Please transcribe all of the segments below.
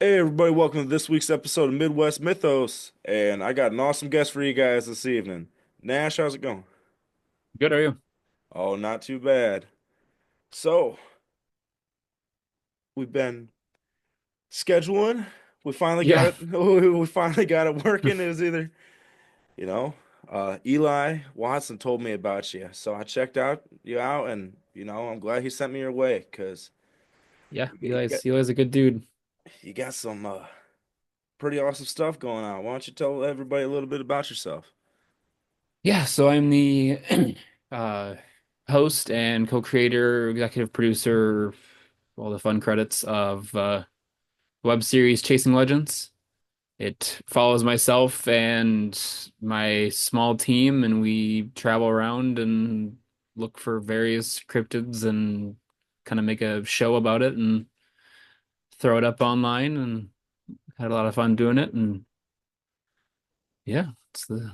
Hey everybody, welcome to this week's episode of Midwest Mythos, and I got an awesome guest for you guys this evening. Nash, how's it going? Good, are you? Oh, not too bad. So, we've been scheduling. We finally got Yeah. it. We finally got it working. It was either, you know, Eli Watson told me about you, so I checked you out, and I'm glad he sent me your way because Yeah, you got Eli's a good dude. you got some pretty awesome stuff going on. Why don't you tell everybody a little bit about yourself? Yeah, so I'm the uh host and co-creator, executive producer, all the fun credits of web series Chasing Legends. It follows myself and my small team, and we travel around and look for various cryptids and kind of make a show about it and throw it up online, and had a lot of fun doing it. And yeah, it's the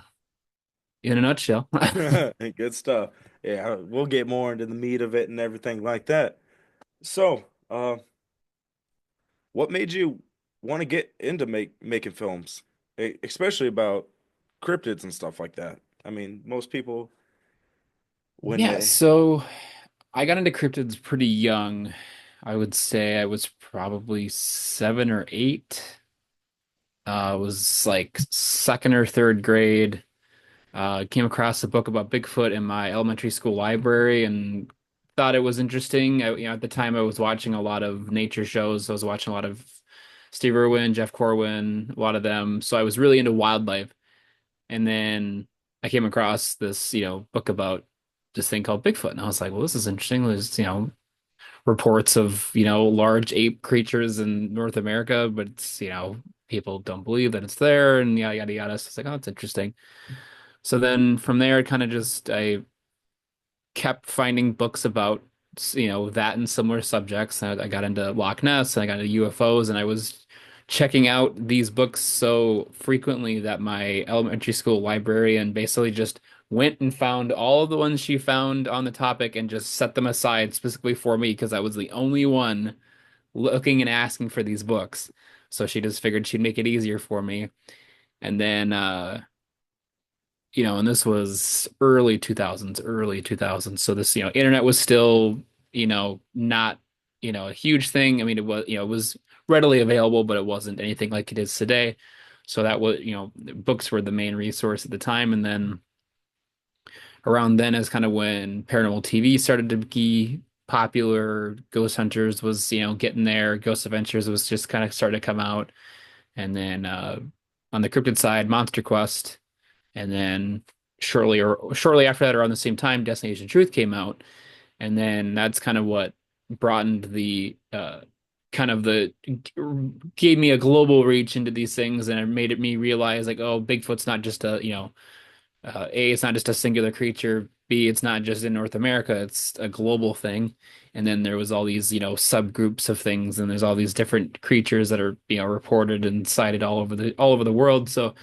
in a nutshell. Good stuff. Yeah, we'll get more into the meat of it and everything like that. So, what made you want to get into making films, especially about cryptids and stuff like that? I mean, most people when Yeah, they so I got into cryptids pretty young. I would say I was probably 7 or 8. It was like second or third grade. Came across a book about Bigfoot in my elementary school library and thought it was interesting. At the time I was watching a lot of nature shows. I was watching a lot of Steve Irwin, Jeff Corwin, a lot of them. So I was really into wildlife. And then I came across this, book about this thing called Bigfoot. And I was like, well, this is interesting. There's, reports of, large ape creatures in North America, but it's, people don't believe that it's there and yada, yada, yada. So it's like, oh, it's interesting. So then from there, it kind of just, I kept finding books about, that and similar subjects. I got into Loch Ness and I got into UFOs, and I was checking out these books so frequently that my elementary school librarian basically just went and found all of the ones she found on the topic and just set them aside specifically for me because I was the only one looking and asking for these books. So she just figured she'd make it easier for me. And then and this was early 2000s. So this, internet was still, not, a huge thing. I mean, it was readily available, but it wasn't anything like it is today. So that was, books were the main resource at the time. And then around then is kind of when paranormal TV started to be popular. Ghost Hunters was, getting there. Ghost Adventures was just kind of starting to come out. And then on the cryptid side, Monster Quest. And then shortly after that, around the same time, Destination Truth came out, and then that's kind of what broadened the kind of the gave me a global reach into these things, and it made it me realize like, oh, Bigfoot's not just a A, it's not just a singular creature. B, it's not just in North America, it's a global thing. And then there was all these, subgroups of things, and there's all these different creatures that are, reported and cited all over the world. So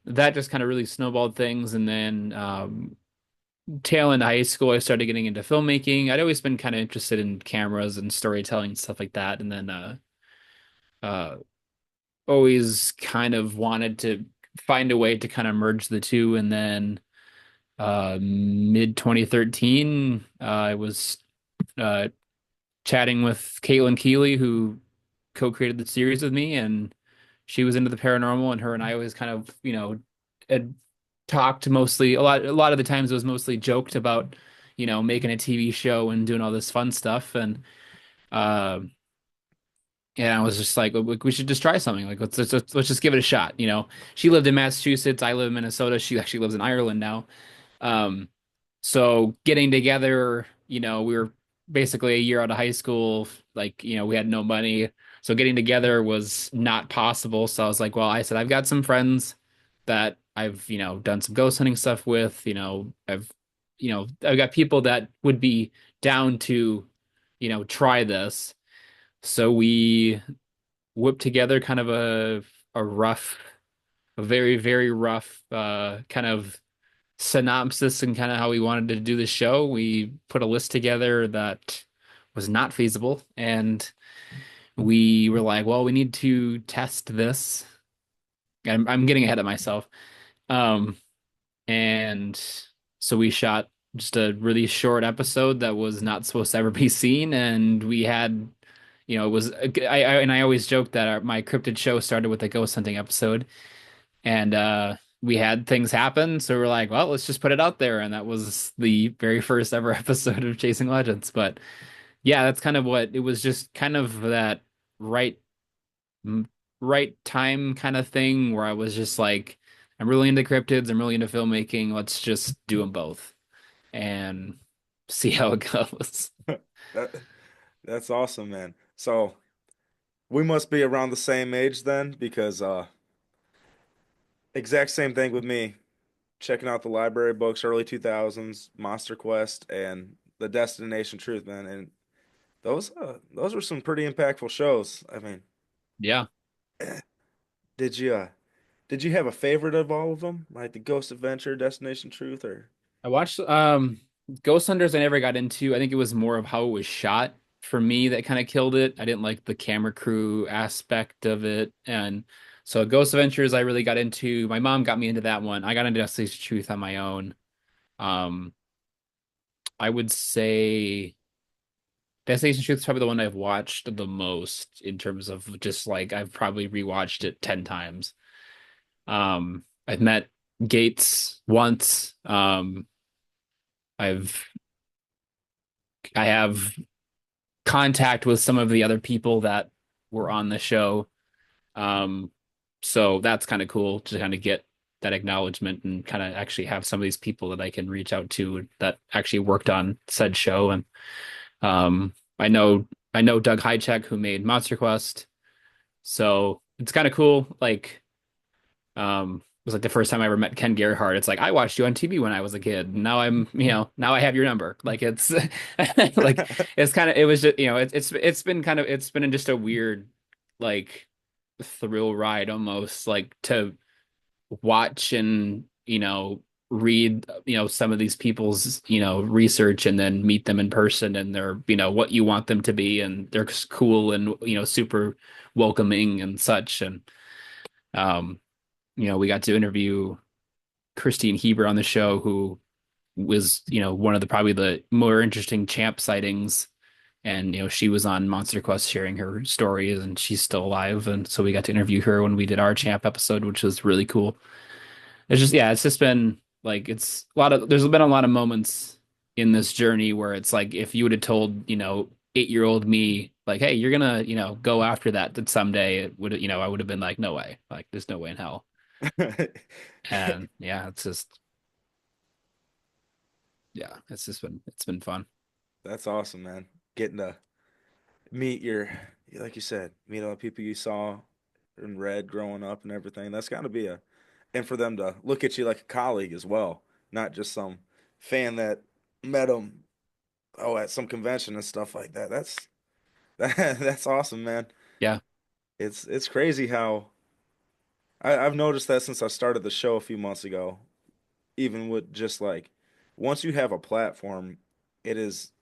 that just kind of really snowballed things. And then tail end of high school, I started getting into filmmaking. I'd always been kind of interested in cameras and storytelling and stuff like that. And then uh, always kind of wanted to find a way to kind of merge the two. And then mid 2013, I was uh, chatting with Caitlin Keeley, who co-created the series with me, and she was into the paranormal, and her and I always kind of, had talked mostly a lot of the times it was mostly joked about, making a TV show and doing all this fun stuff. Uh and I was just like, we should just try something. Like let's just give it a shot. She lived in Massachusetts, I live in Minnesota. She actually lives in Ireland now. Um, so getting together, we were basically a year out of high school, like, we had no money. So getting together was not possible. So I was like, well, I said, I've got some friends that I've, done some ghost hunting stuff with, I've got people that would be down to, try this. So we whipped together kind of a very, very rough, kind of synopsis and kind of how we wanted to do the show. We put a list together that was not feasible, and we were like, well, we need to test this. I'm getting ahead of myself. Um, and so we shot just a really short episode that was not supposed to ever be seen, and we had, it was and I always joke that my cryptid show started with a ghost hunting episode, and we had things happen, so we're like, well, let's just put it out there, and that was the very first ever episode of Chasing Legends. But yeah, that's kind of what it was, just kind of that right m- right time kind of thing where I was just like, I'm really into cryptids, I'm really into filmmaking, let's just do them both and see how it goes. That that's awesome, man. So we must be around the same age then, because exact same thing with me. Checking out the library books, early 2000s, Monster Quest, and the Destination Truth, man. And those were some pretty impactful shows. I mean, Yeah. did you did you have a favorite of all of them, like the Ghost Adventure, Destination Truth, or? I watched Ghost Hunters I never got into. I think it was more of how it was shot for me that kind of killed it. I didn't like the camera crew aspect of it. And so Ghost Adventures I really got into. My mom got me into that one. I got into Destination Truth on my own. Um I would say Destination Truth is probably the one I've watched the most in terms of just like I've probably rewatched it 10 times. I've met Gates once. I've I have contact with some of the other people that were on the show. Um, so that's kind of cool to kind of get that acknowledgement and kind of actually have some of these people that I can reach out to that actually worked on said show. And I know Doug Hychek who made Monster Quest. So it's kind of cool. Like, it was like the first time I ever met Ken Gerhard. It's like I watched you on TV when I was a kid. Now now I have your number. Like it's like it's kind of it was just it's been kind of it's been just a weird like thrill ride almost like to watch and read some of these people's research and then meet them in person and they're what you want them to be and they're cool and super welcoming and such and um we got to interview Christine Heber on the show, who was, one of the probably the more interesting Champ sightings. And, she was on Monster Quest sharing her stories and she's still alive. And so we got to interview her when we did our Champ episode, which was really cool. It's just, yeah, it's just been like, there's been a lot of moments in this journey where it's like, if you would have told, 8-year-old me, like, hey, you're gonna, go after that someday, it would, I would have been like, no way. Like, there's no way in hell. And yeah, it's been fun. That's awesome, man. Getting to meet like you said, meet all the people you saw and read growing up and everything. That's got to be and for them to look at you like a colleague as well, not just some fan that met them, at some convention and stuff like that. That's awesome, man. Yeah. It's crazy how I've noticed that since I started the show a few months ago, even with just like once you have a platform, it is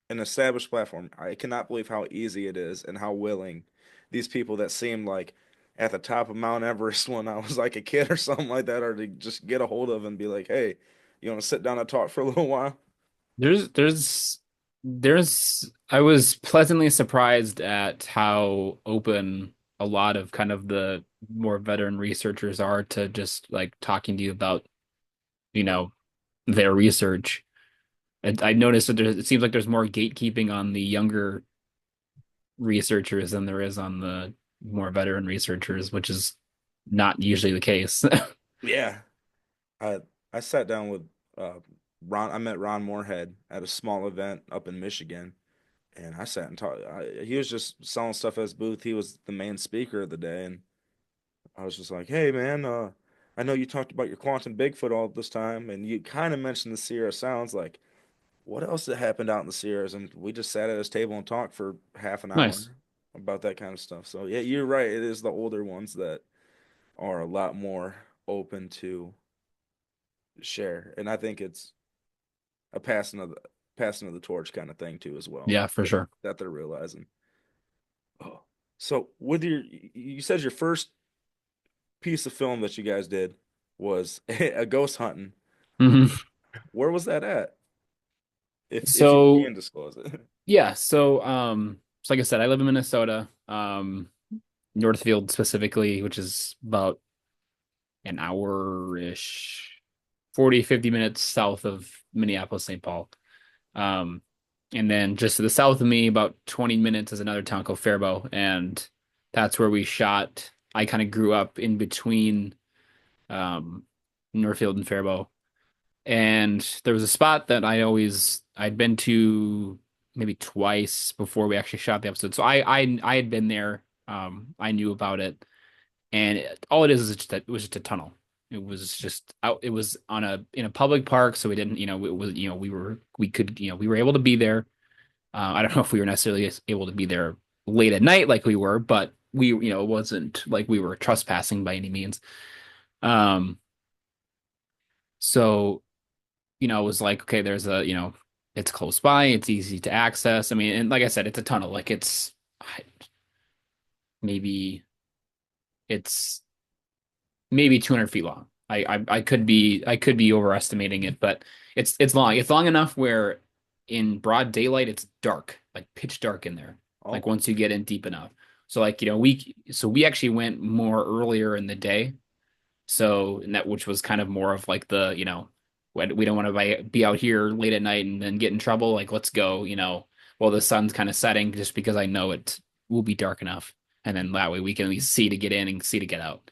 an established platform. I cannot believe how easy it is and how willing these people that seemed like at the top of Mount Everest when I was like a kid or something like that are to just get a hold of and be like, hey, you want to sit down and talk for a little while? There's there's there's I was pleasantly surprised at how open a lot of kind of the more veteran researchers are to just like talking to you about, you know, their research. And I noticed that it seems like there's more gatekeeping on the younger researchers than there is on the more veteran researchers, which is not usually the case. Yeah. I I sat down with uh Ron. I met Ron Moorhead at a small event up in Michigan, and I sat and talked. He was just selling stuff at his booth. He was the main speaker of the day, and I was just like, "Hey, man, I know you talked about your quantum Bigfoot all this time, and you kind of mentioned the Sierra Sounds. Like, what else that happened out in the Sierras?" And we just sat at his table and talked for half an hour Nice. about that kind of stuff. So yeah, you're right. It is the older ones that are a lot more open to share, and I think it's a passing of the torch kind of thing too as well Yeah, for sure. that they're realizing. So with you said your first piece of film that you guys did was a ghost hunting. Mhm. Where was that at? If you So can disclose it. yeah, so like I said, I live in Minnesota, Northfield specifically, which is about an hour-ish, 40, 50 minutes south of Minneapolis, St. Paul. Um, and then just to the south of me, about 20 minutes is another town called Faribault, and that's where we shot. I kind of grew up in between um Northfield and Faribault. And there was a spot that I'd been to maybe twice before we actually shot the episode. So I had been there. I knew about it, and all it is just it was just a tunnel. It was just out. It was on a in a public park, so we didn't, it was, we could, we were able to be there. I don't know if we were necessarily able to be there late at night like we were, but it wasn't like we were trespassing by any means. Um, so it was like, okay, it's close by, it's easy to access. I mean, and like I said, it's a tunnel. Like maybe it's maybe 200 feet long. I could be overestimating it, but it's long. It's long enough where in broad daylight it's dark, like pitch dark in there. Like Oh, once you get in deep enough. So like, we actually went more earlier in the day. So, and that which was kind of more of like we don't want to be out here late at night and then get in trouble. Like, let's go, while the sun's kind of setting, just because I know it will be dark enough. And then that way we can at least see to get in and see to get out.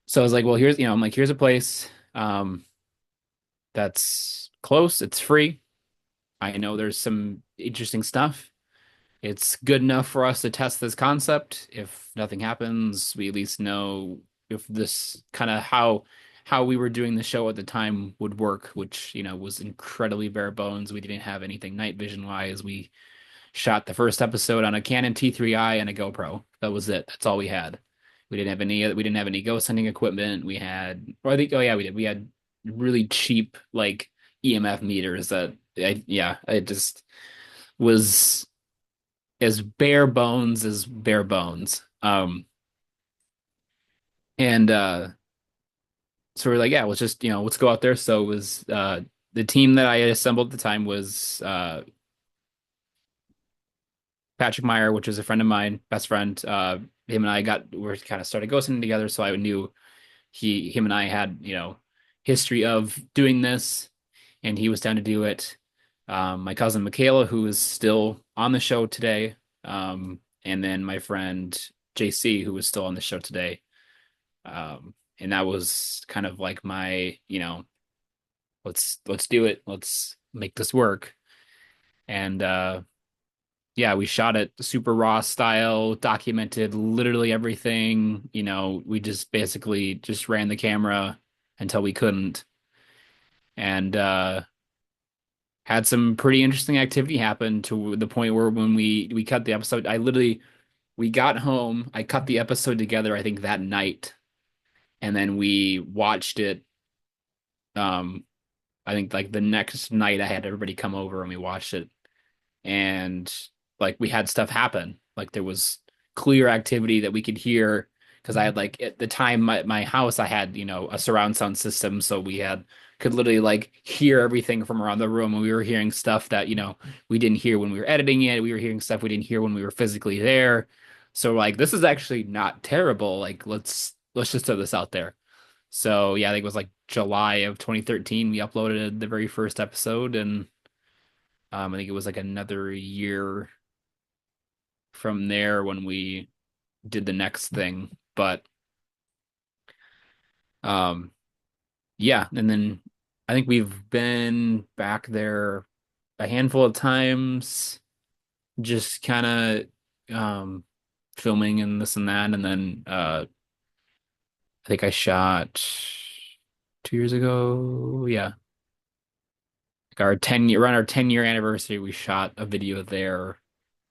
So I was like, well, I'm like, here's a place that's close, it's free. I know there's some interesting stuff. It's good enough for us to test this concept. If nothing happens, we at least know if this kind of how we were doing the show at the time would work, which, was incredibly bare bones. We didn't have anything night vision wise. We shot the first episode on a Canon T3i and a GoPro. That was it. That's all we had. We didn't have any ghost hunting equipment. Or I think, oh yeah, we did. We had really cheap like EMF meters that yeah, it just was as bare bones as bare bones. And so we're like, yeah, let's just, let's go out there. So it was the team that I had assembled at the time was Patrick Meyer, which is a friend of mine, best friend. Him and I were kind of started ghosting together, so I knew him and I had, history of doing this, and he was down to do it. My cousin Michaela, who is still on the show today, and then my friend JC, who is still on the show today. And that was kind of like my, let's do it, let's make this work. And yeah, we shot it super raw style, documented literally everything. We just basically just ran the camera until we couldn't, and had some pretty interesting activity happen to the point where when we cut the episode, we got home, I cut the episode together, I think that night, and then we watched it. Um, I think like the next night I had everybody come over and we watched it, and like we had stuff happen. Like there was clear activity that we could hear because I had like at the time my house I had, a surround sound system, so we had could literally like hear everything from around the room, and we were hearing stuff that, we didn't hear when we were editing it. We were hearing stuff we didn't hear when we were physically there. So like this is actually not terrible. Like let's just throw this out there. So yeah, I think it was like July of 2013 we uploaded the very first episode, and I think it was like another year from there when we did the next thing. But um yeah, and then I think we've been back there a handful of times, just kind of filming and this and that. And then I think I shot 2 years ago. Yeah. Like around our 10-year anniversary, we shot a video there,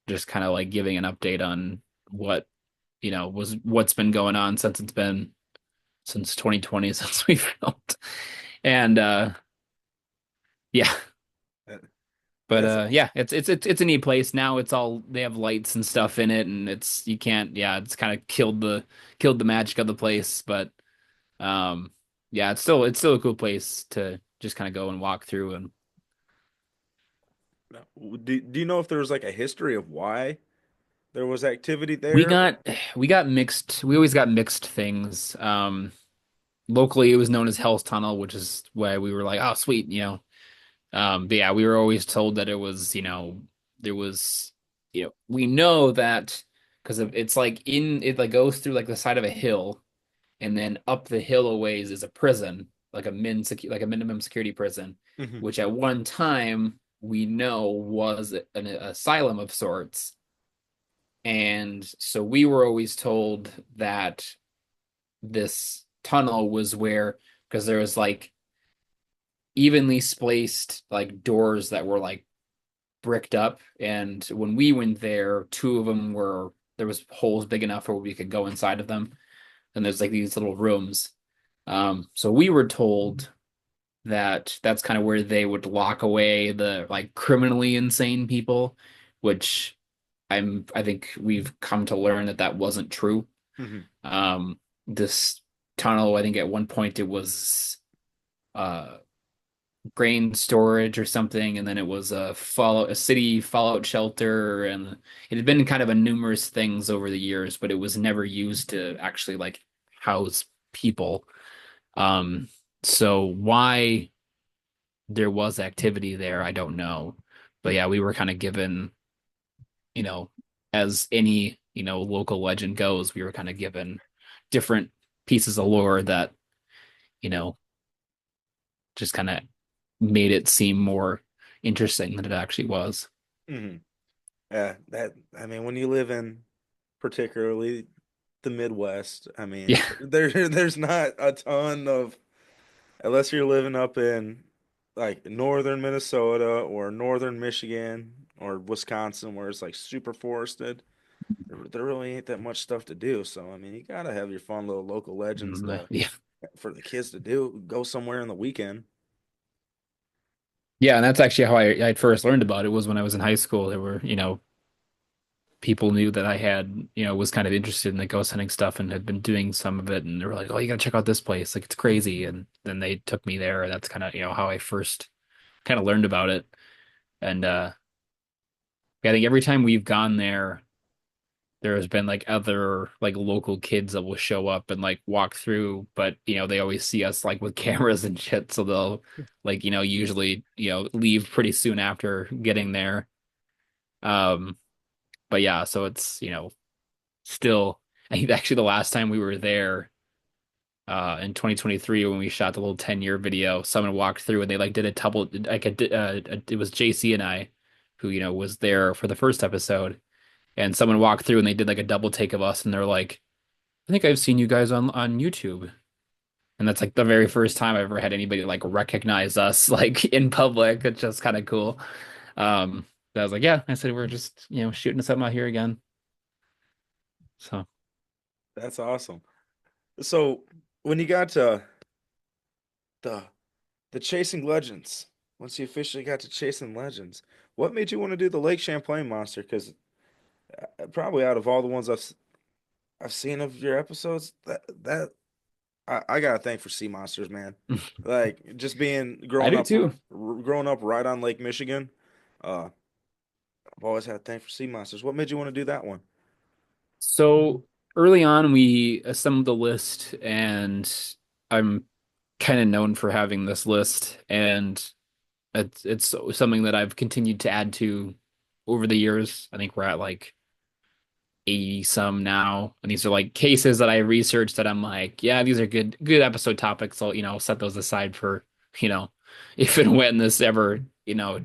just kind of like giving an update on what, what's been going on since 2020 since we filmed. And yeah. But That's yeah, awesome. it's a neat place. Now it's all they have lights and stuff in it, and it's you can't yeah, it's kind of killed the magic of the place. But um yeah, it's still a cool place to just kind of go and walk through. And Now, do you know if there was like a history of why there was activity we there? got we got mixed. We always got mixed things. Locally it was known as Hell's Tunnel, which is why we were like, oh sweet, but yeah, we were always told that it was, there was, we know that because it's like it like goes through like the side of a hill, and then up the hill a ways is a prison, like a minimum security prison, Hmm. which at one time we know was an asylum of sorts. And so we were always told that this tunnel was where, because there was like evenly spaced like doors that were like bricked up, and when we went there, two of them were there was holes big enough where we could go inside of them, and there's like these little rooms. So we were told that that's kind of where they would lock away the like criminally insane people, which I think we've come to learn that that wasn't true. Hmm. This tunnel, I think at one point it was uh grain storage or something, and then it was a city fallout shelter, and it had been kind of a numerous things over the years, but it was never used to actually like house people. Um, so why there was activity there, I don't know. But yeah, we were kind of given, you know, as any, local legend goes, we were kind of given different pieces of lore that, you know, just kind of made it seem more interesting than it actually was. Hmm. Yeah, I mean, when you live in particularly the Midwest, I mean, Yeah. there's not a ton of, unless you're living up in like northern Minnesota or northern Michigan or Wisconsin where it's like super forested. There really ain't that much stuff to do. So I mean, you gotta have your fun little local legends to Yeah. for the kids to do. Go somewhere in the weekend. Yeah, and that's actually how I first learned about it was when I was in high school. There were, people knew that I had, was kind of interested in the ghost hunting stuff and had been doing some of it, and they were like, "Oh, you gotta check out this place. Like it's crazy." And then they took me there, and that's kind of, how I first kind of learned about it. And I think every time we've gone there, there has been like other like local kids that will show up and like walk through, but they always see us like with cameras and shit, so they'll like usually leave pretty soon after getting there. Um, but yeah, so it's still I think actually the last time we were there in 2023 when we shot the little 10-year video, someone walked through and they like did a double like it was JC and I who was there for the first episode, and someone walked through and they did like a double take of us, and they're like, I think I've seen you guys on YouTube. And that's like the very first time I ever had anybody like recognize us like in public. It's just kind of cool. I was like, yeah, I said we're just, shooting something out here again. So That's awesome. So when you got to the the Chasing Legends, once you officially got to Chasing Legends, what made you want to do the Lake Champlain monster? Because probably out of all the ones I've seen of your episodes, that I got a thing for sea monsters, man. Like just being I do too. growing up right on Lake Michigan, uh, I've always had a thing for sea monsters. What made you want to do that one? So early on, we assembled a list, and I'm kind of known for having this list, and it's something that I've continued to add to over the years. I think we're at like 80 some now, and these are like cases that I researched that I'm like, yeah, these are good episode topics. So set those aside for you know if and when this ever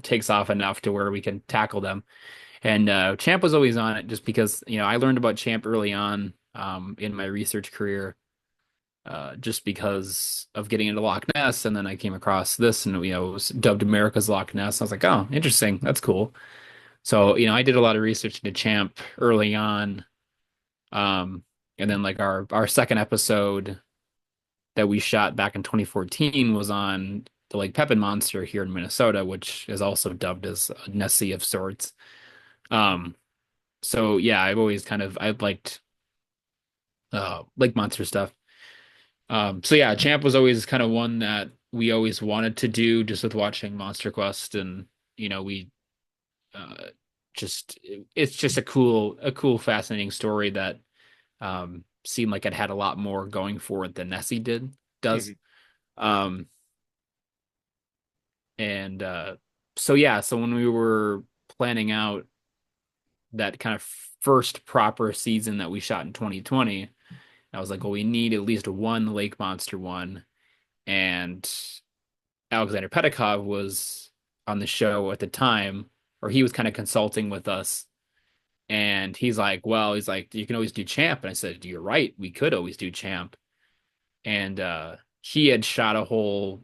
takes off enough to where we can tackle them. And Champ was always on it just because I learned about Champ early on in my research career, just because of getting into Loch Ness, and then I came across this, and it was dubbed America's Loch Ness. I was like, oh, interesting, that's cool. So I did a lot of research into Champ early on. Um, and then like our second episode that we shot back in 2014 was on the Lake Pepin monster here in Minnesota, which is also dubbed as a Nessie of sorts. Um, so yeah, I've liked lake monster stuff. So yeah, Champ was always kind of one that we always wanted to do just with watching Monster Quest, and we uh just it's just a cool fascinating story that seemed like it had a lot more going for it than Nessie does. Mhm. Um and so yeah, so when we were planning out that kind of first proper season that we shot in 2020, I was like, well, we need at least one lake monster one. And Alexander Pedikov was on the show at the time, or he was kind of consulting with us. And he's like, you can always do Champ. And I said, you're right, we could always do Champ. And he had shot a whole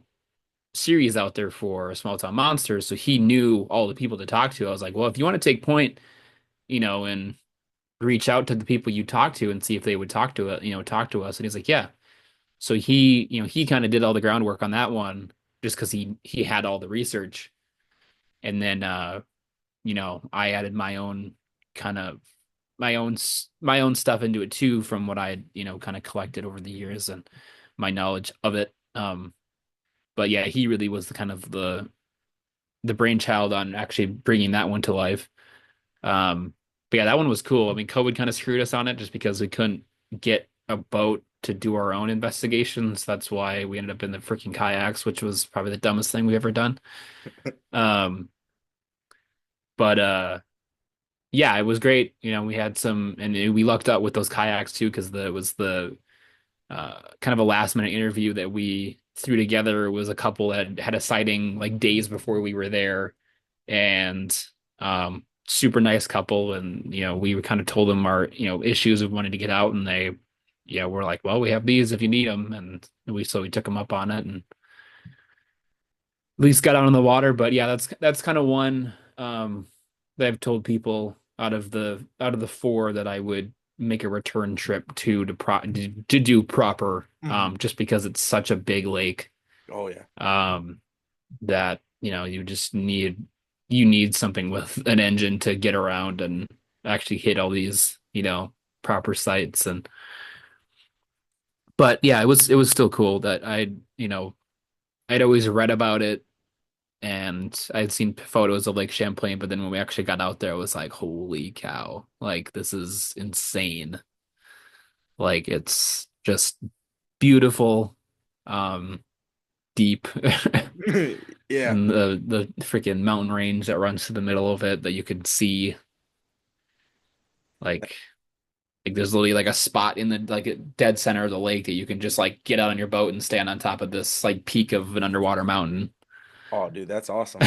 series out there for Small Town Monsters, so he knew all the people to talk to. I was like, well, if you want to take point, and reach out to the people you talk to and see if they would talk to us. And he's like, yeah. So he kind of did all the groundwork on that one just because he had all the research. And then I added kind of my own stuff into it too from what I had, kind of collected over the years and my knowledge of it. But yeah, he really was the kind of the brainchild on actually bringing that one to life. But yeah, that one was cool. I mean, COVID kind of screwed us on it just because we couldn't get a boat to do our own investigations. That's why we ended up in the freaking kayaks, which was probably the dumbest thing we've ever done. Um, but yeah, it was great. We had and we lucked out with those kayaks too, because it was the kind of a last minute interview that we threw together. It was a couple that had a sighting like days before we were there, and super nice couple. And we kind of told them our issues of wanting to get out, and they were like, well, we have these if you need them. And we took them up on it and at least got out on the water. But yeah, that's kind of one that I've told people out of the four that I would make a return trip to do proper, Mhm. just because it's such a big lake, Oh yeah. um that you need something with an engine to get around and actually hit all these proper sites. And but yeah, it was still cool that I'd always read about it, and I'd seen photos of Lake Champlain, but then when we actually got out there, I was like, holy cow, like this is insane. Like it's just beautiful, um, deep, Yeah. and the freaking mountain range that runs through the middle of it that you could see, like there's literally like a spot in the like dead center of the lake that you can just like get out on your boat and stand on top of this like peak of an underwater mountain. Oh, dude, that's awesome.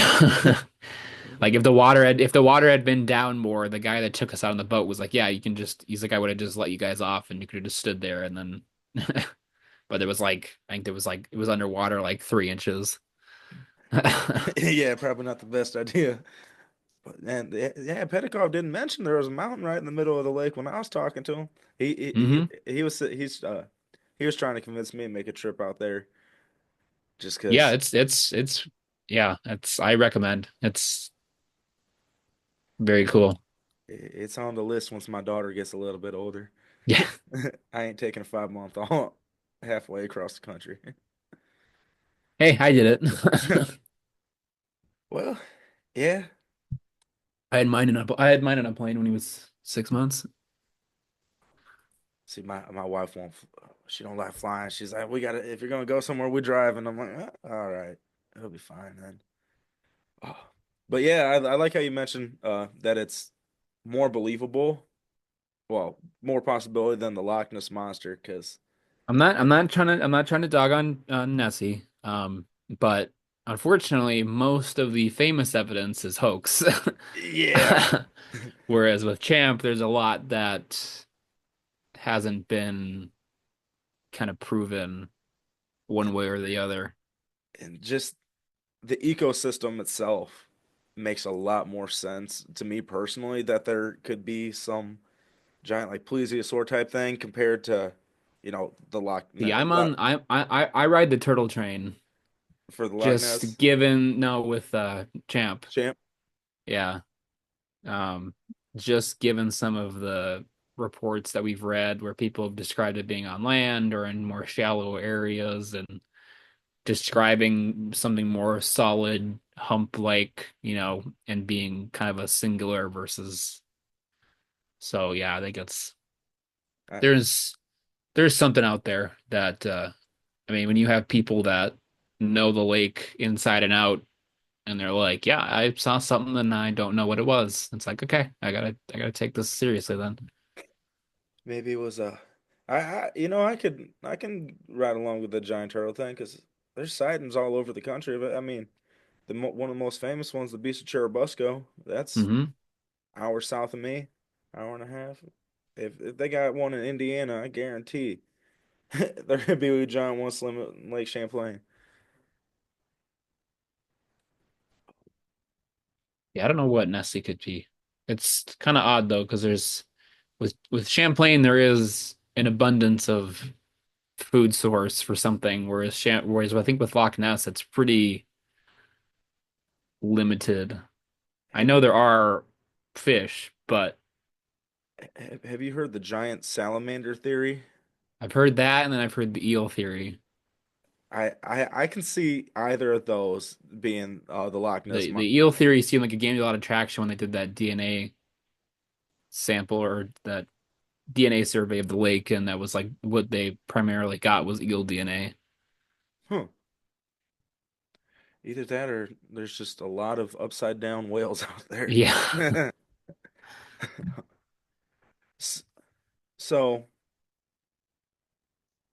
Like if the water had been down more, the guy that took us out on the boat was like, yeah, he's like, I would have just let you guys off and you could have just stood there. And then but there was like I think there was like it was underwater like 3 inches. Yeah, probably not the best idea. But man, yeah, Pettikov didn't mention there was a mountain right in the middle of the lake when I was talking to him. Hmm. He was trying to convince me to make a trip out there just Yeah, because it's yeah, I recommend. It's very cool. it's on the list once my daughter gets a little bit older. Yeah. I ain't taking a 5 month all halfway across the country. Hey, I did it. Well, yeah. I had mine in a plane when he was 6 months. See, my wife won't. She don't like flying. She's like, we gotta. If you're gonna go somewhere, we drive. And I'm like, all right, it'll be fine then. Oh. But yeah, I like how you mentioned that it's more believable. Well, more possibility than the Loch Ness monster, because I'm not trying to dog on Nessie. But unfortunately, most of the famous evidence is hoax. yeah, Whereas with Champ, there's a lot that hasn't been kind of proven one and way or the other. just the ecosystem itself makes a lot more sense to me personally that there could be some giant like plesiosaur type thing compared to the Loch See, Ness. I ride the turtle train, for the Loch Just Ness given no with Champ. champ. Yeah. Um, just given some of the reports that we've read where people have described it being on land or in more shallow areas and describing something more solid, hump-like, and being kind of a singular versus. So yeah, I think I, there's there's something out there that I mean, when you have people that know the lake inside and out and they're like, "Yeah, I saw something and I don't know what it was." It's like, "Okay, I gotta take this seriously then." maybe it was a. I can ride along with the giant turtle thing because there's sightings all over the country. But I mean, one of the most famous ones, the Beast of Churubusco. That's Hmm. hour south of me, hour and a half. If they got one in Indiana, I guarantee there could be a giant one slim in Lake Champlain. Yeah, I don't know what Nessie could be. It's kind of odd though, because there's with Champlain there is an abundance of food source for something, whereas I think with Loch Ness it's pretty limited. I Have know you there are fish, but have you heard the giant salamander theory? I've heard that, and then I've heard the eel theory. I can see either of those being the Loch Ness The eel theory seemed like it gained a lot of traction when they did that DNA sample or that DNA survey of the lake, and that was like what they primarily got was eel DNA. Huh. Either that or there's just a lot of upside down whales out there. Yeah. S- So,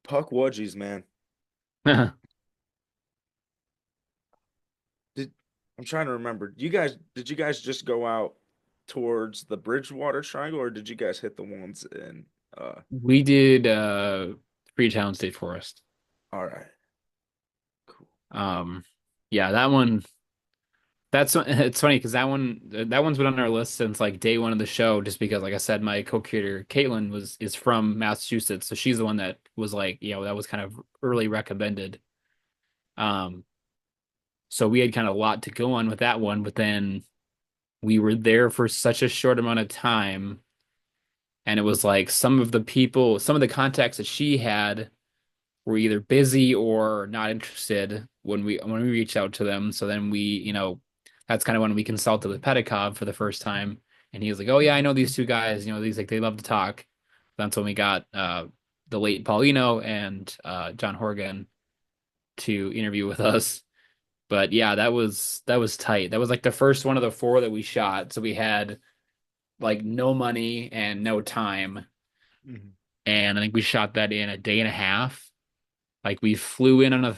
pukwudgies, man. Did I'm trying to remember. Did you guys just go out towards the Bridgewater Triangle or did you guys hit the ones in We did Freetown State Forest. all right. Cool. Um yeah, that one it's funny because that one's been on our list since like day one of the show just because like I said my co-creator Caitlin is from Massachusetts, so she's the one that was like, that was kind of early recommended. Um so we had kind of a lot to go on with that one, but then we were there for such a short amount of time and it was like some of the contacts that she had were either busy or not interested when we reached out to them. So then that's kind of when we consulted with Pedikov for the first time, and he was like, "Oh yeah, I know these two guys. These like they love to talk." That's when we got the late Paulino and John Horgan to interview with us. But yeah, that was tight. That was like the first one of the four that we shot. So we had like no money and no time, Mhm. and I think we shot that in a day and a half. Like we flew in on a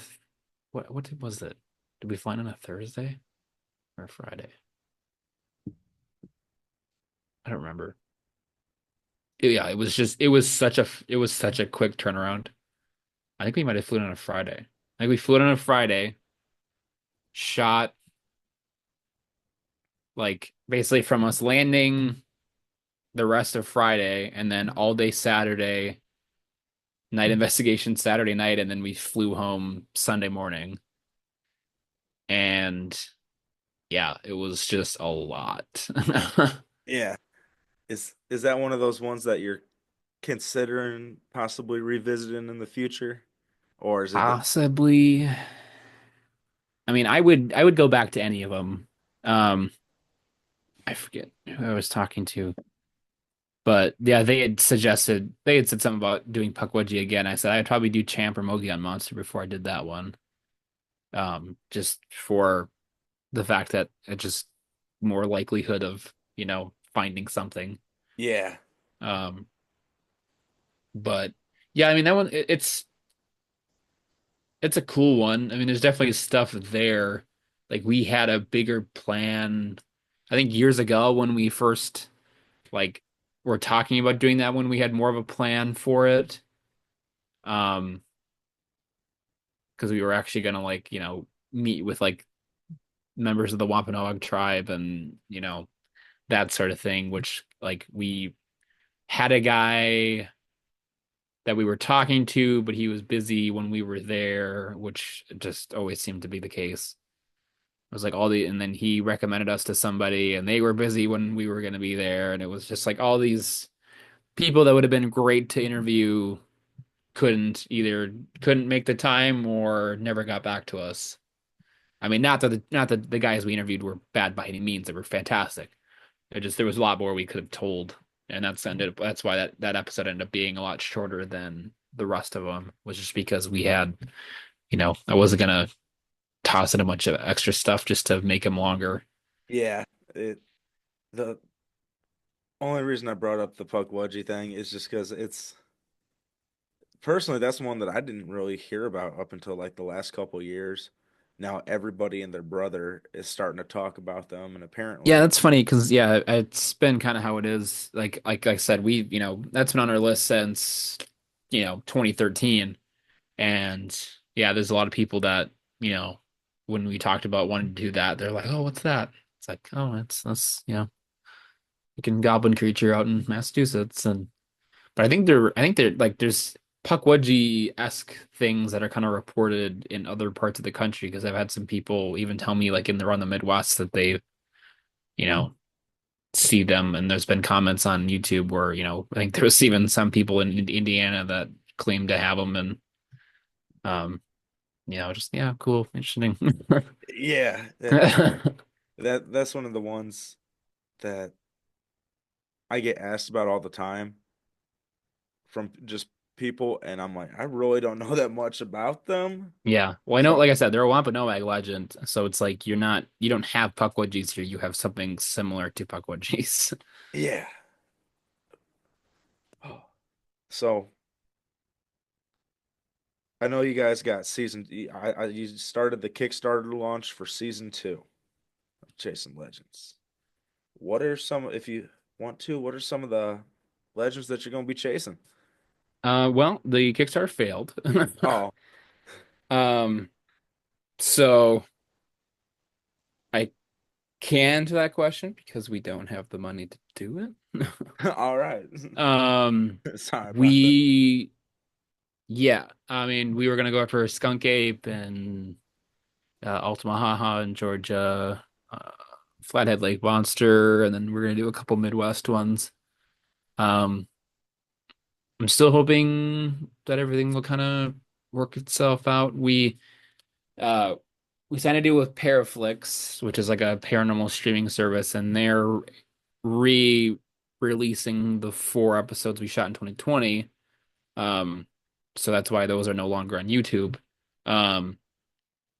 what was it? Did we fly in on a Thursday or a Friday? I don't remember. Yeah, it was such a quick turnaround. I think we might have flown on a Friday. I think we flew in on a Friday, shot like basically from us landing the rest of Friday and then all day Saturday, night investigation Saturday night, and then we flew home Sunday morning. And yeah, it was just a lot. Yeah. Is that one of those ones that you're considering possibly revisiting in the future? Or is it the Possibly. I mean, I would go back to any of them. Um, I forget who I was talking to, but yeah, they had said something about doing Pukwudgie again. I said I'd probably do Champ or Mogi on Monster before I did that one. Just for the fact that it just more likelihood of, finding something. yeah. Um, but yeah, I mean that one it's a cool one. I mean, there's definitely stuff there. Like we had a bigger plan, I think years ago when we first like were talking about doing that one, we had more of a plan for it. Um, because we were actually gonna like, meet with like members of the Wampanoag tribe and, that sort of thing, which like we had a guy that we were talking to, but he was busy when we were there, which just always seemed to be the case. It was like and then he recommended us to somebody and they were busy when we were going to be there. And it was just like all these people that would have been great to interview couldn't make the time or never got back to us. I mean, not that the guys we interviewed were bad by any means. They were fantastic. It just there was a lot more we could have told, and that's why that episode ended up being a lot shorter than the rest of them. Was just because we had, I wasn't gonna toss in a bunch of extra stuff just to make them longer. Yeah, it the only reason I brought up the pukwudgie thing is just because it's personally that's one that I didn't really hear about up until like the last couple years. Now everybody and their brother is starting to talk about them, and Yeah, apparently, that's funny because yeah, it's been kind of how it is. Like I said, that's been on our list since 2013, and yeah, there's a lot of people that when we talked about wanting to do that, they're like, oh, what's that? It's like, oh, that's freaking goblin creature out in Massachusetts, and but I think they're like there's Pukwudgie-esque things that are kind of reported in other parts of the country because I've had some people even tell me like in around the Midwest that they you know see them, and there's been comments on YouTube where I think there was even some people in Indiana that claim to have them, and um just yeah, cool, interesting. yeah, that's one of the ones that I get asked about all the time from just people, and I'm like, I really don't know that much about them. Yeah. Well, I know, So like I said, they're a Wampanoag legend, so it's like you don't have Pukwudgies here. You have something similar to Pukwudgies. yeah. So I know you guys got you started the Kickstarter launch for season 2 of Chasing Legends. What are some, if you want to, what are some of the legends that you're going to be chasing? Well, the Kickstarter failed. Oh, Um, so I can to that question because we don't have the money to do it. all right. Um, Sorry about that. we Yeah, I mean, we were gonna go after Skunk Ape and Altamaha in Georgia, Flathead Lake Monster, and then we're gonna do a couple Midwest ones. Um, I'm still hoping that everything will kind of work itself out. Uh we signed a deal with Paraflix, which is like a paranormal streaming service, and they're re-releasing the 4 episodes we shot in 2020. Um, so that's why those are no longer on YouTube. Um,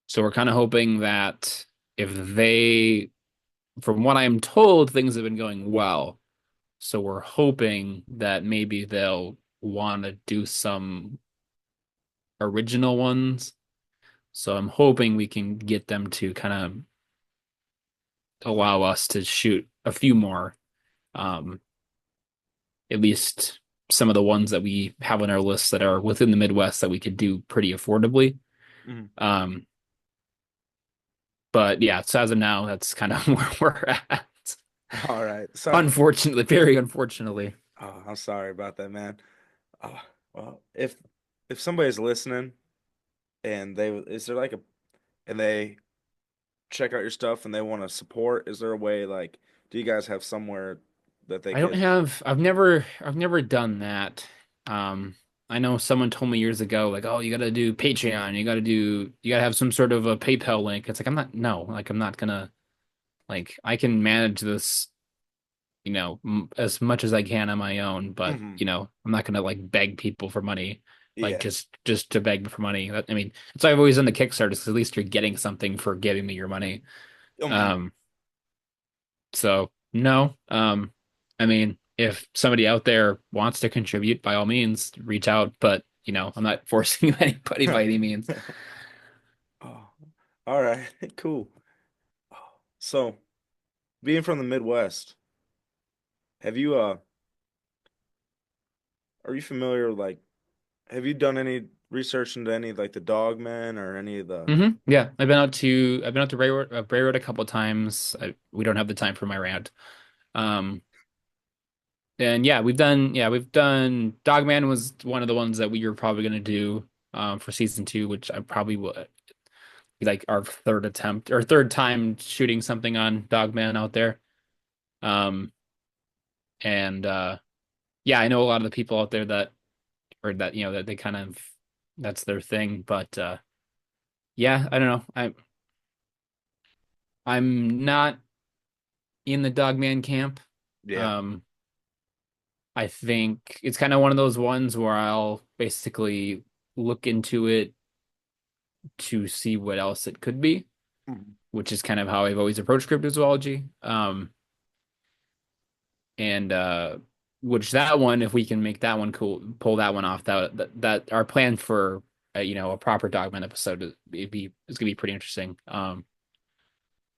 So we're kind of hoping that if they, from what I'm told, things have been going well. So we're hoping that maybe they'll want to do some original ones. So I'm hoping we can get them to kind of allow us to shoot a few more, um, at least some of the ones that we have on our list that are within the Midwest that we could do pretty affordably. Mhm. Um, but yeah, so as of now, that's kind of where we're at. All right. So, Unfortunately, very unfortunately. oh, I'm sorry about that, man. Oh, well, if somebody's listening and they is there like a and they check out your stuff and they want to support, is there a way like do you guys have somewhere that they I don't could have I've never done that. Um I know someone told me years ago, like, oh, you gotta do Patreon, you gotta have some sort of a PayPal link. It's like I'm not gonna like I can manage this, as much as I can on my own, but Mhm. I'm not gonna like beg people for money, like Yeah. just to beg for money. I mean, that's why I've always done the Kickstarter, because at least you're getting something for giving me your money. Mhm. Um So no, I mean, if somebody out there wants to contribute, by all means, reach out. But I'm not forcing anybody by any means. Oh, all right. Cool. So, being from the Midwest, have you are you familiar like have you done any research into any like the dogmen or any of the Yeah, I've been out to Bray Road a couple times. We don't have the time for my rant. Um, And yeah, we've done Dogman was one of the ones that we were probably gonna do for season two, which I probably would be like our third attempt or third time shooting something on Dogman out there. Um and yeah, I know a lot of the people out there that or that that they kind of that's their thing, but yeah, I don't know. I'm not in the Dogman camp. Yeah. Um I think it's kind of one of those ones where I'll basically look into it to see what else it could be, Mhm. which is kind of how I've always approached cryptozoology. And which that one, if we can make that one cool, pull that one off, that our plan for a proper Dogman episode is gonna be pretty interesting.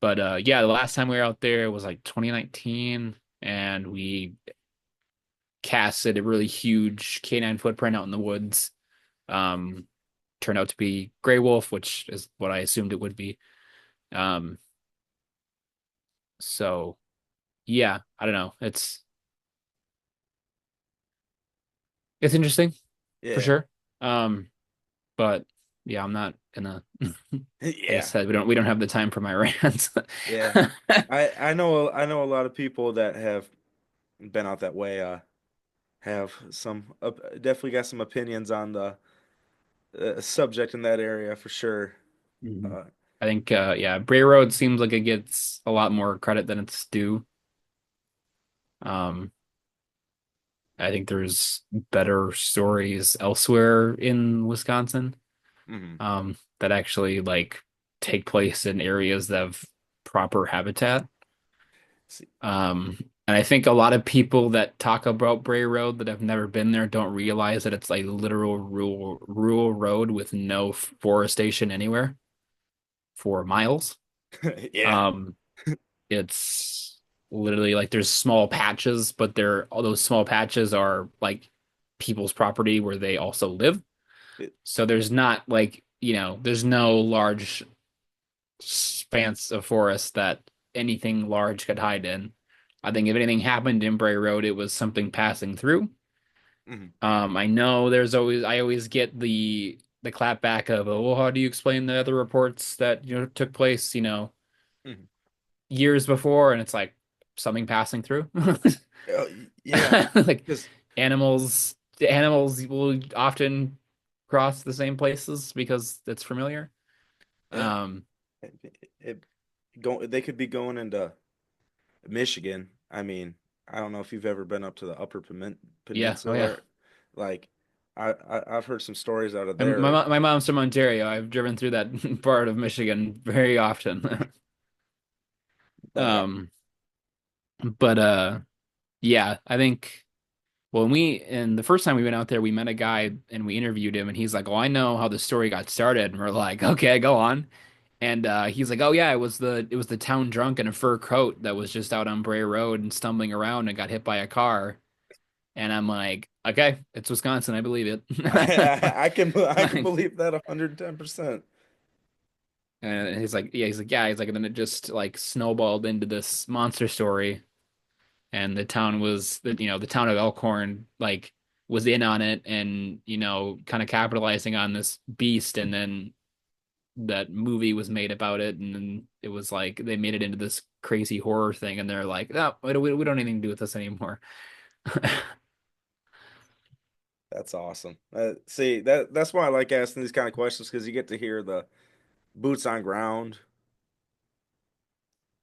But yeah, the last time we were out there was like 2019, and we casted a really huge canine footprint out in the woods. Um, Turned out to be gray wolf, which is what I assumed it would be. Um, so yeah, I don't know. It's interesting for Yeah. sure. Um, but yeah, I'm not gonna. Like I Yeah. said, we don't have the time for my rants. Yeah. I know a lot of people that have been out that way have some definitely got some opinions on the subject in that area for sure. Mhm. Uh, I think yeah, Bray Road seems like it gets a lot more credit than it's due. Um, I think there's better stories elsewhere in Wisconsin mhm. that actually like take place in areas that have proper habitat. See, And I think a lot of people that talk about Bray Road that have never been there don't realize that it's like literal rural road with no forestation anywhere for miles. yeah. Um, it's literally like there's small patches, but all those small patches are like people's property where they also live. It- So there's not like, there's no large expanse of forest that anything large could hide in. I think if anything happened in Bray Road, it was something passing through. mhm. I know I always get the clap back of, oh, well, how do you explain the other reports that took place, Mhm. years before, and it's like something passing through. Yeah, Like because animals will often cross the same places because it's familiar. yeah, Um, it they could be going into Michigan. I mean, I don't know if you've ever been up to the yeah, oh yeah. Peninsula. Like, I've heard some stories out of there. My mom's from Ontario. I've driven through that part of Michigan very often. Like, Um, but yeah, I think and the first time we went out there, we met a guy and we interviewed him, and he's like, "Oh, I know how the story got started." And we're like, "Okay, go on." And he's like, "Oh yeah, it was the town drunk in a fur coat that was just out on Bray Road and stumbling around and got hit by a car." And I'm like, "Okay, it's Wisconsin, I believe it." I can Like, believe that 110%. and he's like, yeah, he's like, and then it just like snowballed into this monster story, and the town of Elkhorn like was in on it, and kind of capitalizing on this beast, and then that movie was made about it, and then it was like they made it into this crazy horror thing, and they're like, no, we don't have anything to do with this anymore. That's awesome. See, that's why I like asking these kind of questions because you get to hear the boots on ground,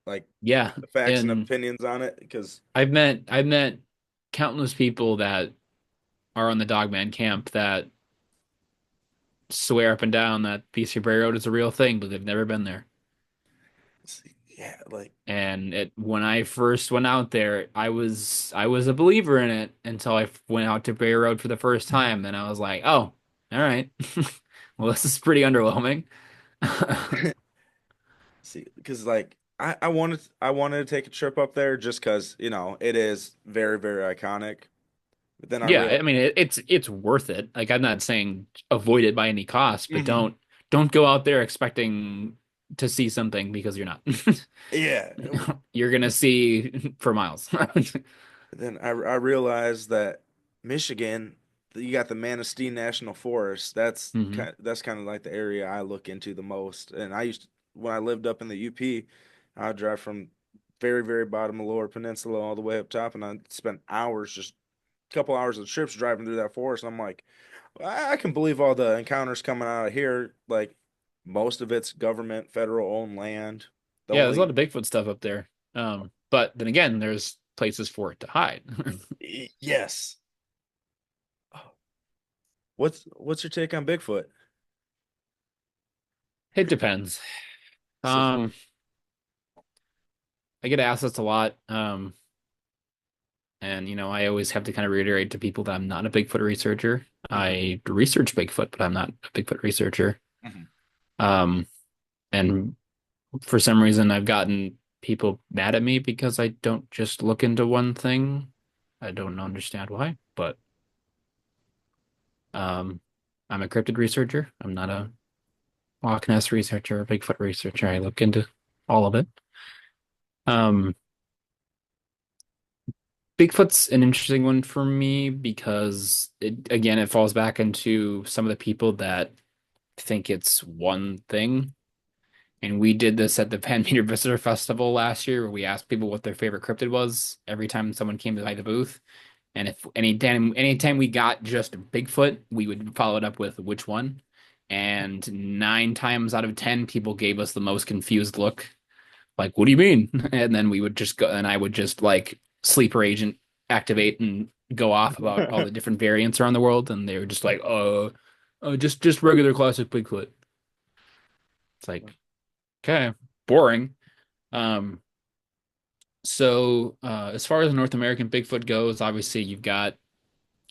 like Yeah, the facts and and opinions on it. Because I've met countless people that are on the Dogman camp that swear up and down that Beast Bray Road is a real thing, but they've never been there. yeah, like And when I first went out there, I was a believer in it until I went out to Bray Road for the first time. Then I was like, oh, all right. Well, this is pretty underwhelming. see, because like I wanted to take a trip up there just because it is very very iconic. But then I Yeah, real I mean it's worth it. Like I'm not saying avoid it by any cost, but hmm don't go out there expecting to see something because you're not. yeah, You're gonna see for miles. Then I realized that Michigan, you got the Manistee National Forest. Hmm. That's kind of like the area I look into the most. And I used to, when I lived up in the UP, I'd drive from very, very bottom of Lower Peninsula all the way up top, and I spent hours, just a couple hours of trips driving through that forest. And I'm like, I can believe all the encounters coming out of here. Like most of it's government, federal owned land. The Yeah, there's a lot only of Bigfoot stuff up there. But then again, there's places for it to hide. yes. What's your take on Bigfoot? It depends. So, Um, I get asked this a lot. And I always have to kind of reiterate to people that I'm not a Bigfoot researcher. mhm, I research Bigfoot, but I'm not a Bigfoot researcher. mhm. Um, and for some reason, I've gotten people mad at me because I don't just look into one thing. I don't understand why, but um, I'm a cryptid researcher. I'm not a Loch Ness researcher or Bigfoot researcher. I look into all of it. Um, Bigfoot's an interesting one for me because it falls back into some of the people that think it's one thing. And we did this at the Pan Meter Visitor Festival last year, where we asked people what their favorite cryptid was every time someone came by the booth. And if anytime we got just Bigfoot, we would follow it up with which one. And 9 times out of 10, people gave us the most confused look. Like, what do you mean? And then we would just go, and I would just like sleeper agent activate and go off about all the different variants around the world. And they were just like, just regular classic Bigfoot. It's like, okay, boring. Um, as far as North American Bigfoot goes, obviously you've got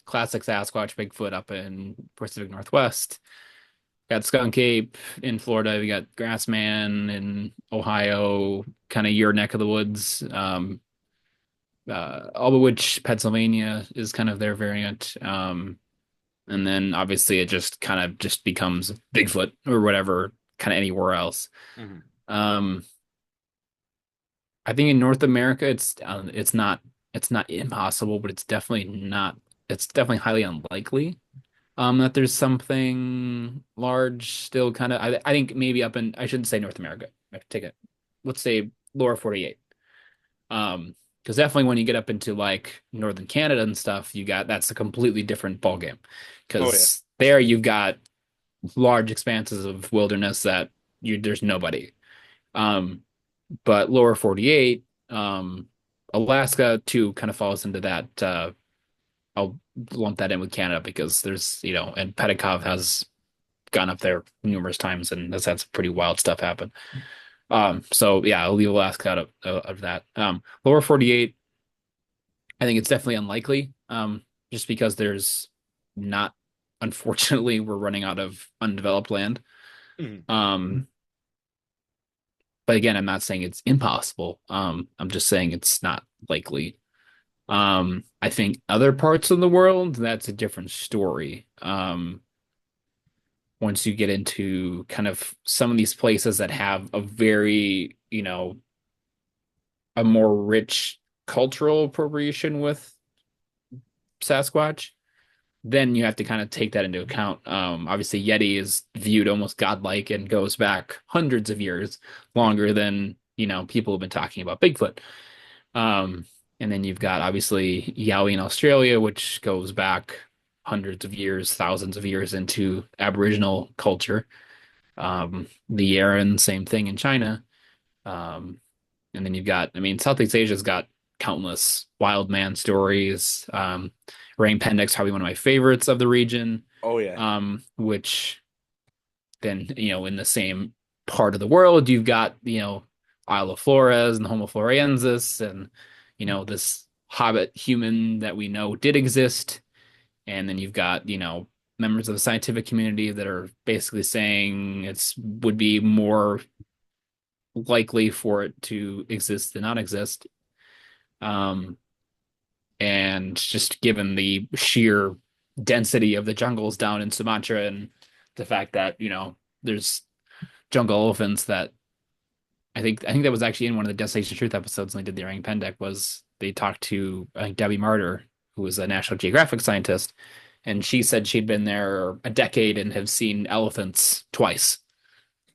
classic Sasquatch Bigfoot up in Pacific Northwest. Got Skunk Ape in Florida. We got Grassman in Ohio, kind of your neck of the woods. All of which Pennsylvania is kind of their variant. And then obviously it just kind of just becomes Bigfoot or whatever, kind of anywhere else. Mhm. Um, I think in North America, it's not impossible, but it's definitely highly unlikely that there's something large still kind of I think maybe up in I shouldn't say North America. I have to take it. Let's say lower 48. Because definitely when you get up into like northern Canada and stuff, that's a completely different ballgame. Oh yeah. Because there you've got large expanses of wilderness that there's nobody. Um, but lower 48, Alaska too kind of falls into that. I'll lump that in with Canada because and Pedikov has gone up there numerous times and has had some pretty wild stuff happen. So yeah, I'll leave Alaska out of that. Lower 48, I think it's definitely unlikely. Just because there's not, unfortunately, we're running out of undeveloped land. Mhm. Um, but again, I'm not saying it's impossible. I'm just saying it's not likely. I think other parts of the world, that's a different story. Once you get into kind of some of these places that have a more rich cultural appropriation with Sasquatch, then you have to kind of take that into account. Obviously, Yeti is viewed almost godlike and goes back hundreds of years, longer than, people have been talking about Bigfoot. Um, and then you've got obviously Yowie in Australia, which goes back hundreds of years, thousands of years into Aboriginal culture. The Yaren, same thing in China. Um, and then I mean, Southeast Asia's got countless wild man stories. Rain Pendek's probably one of my favorites of the region, Oh yeah. which then, in the same part of the world, you've got, Isle of Flores and Homo floresiensis and, this hobbit human that we know did exist. And then you've got, members of the scientific community that are basically saying would be more likely for it to exist than not exist. Um, and just given the sheer density of the jungles down in Sumatra and the fact that, there's jungle elephants that I think that was actually in one of the Destination Truth episodes when they did the Orang Pendek was they talked to Debbie Martyr, who was a National Geographic scientist, and she said she'd been there a decade and have seen elephants twice.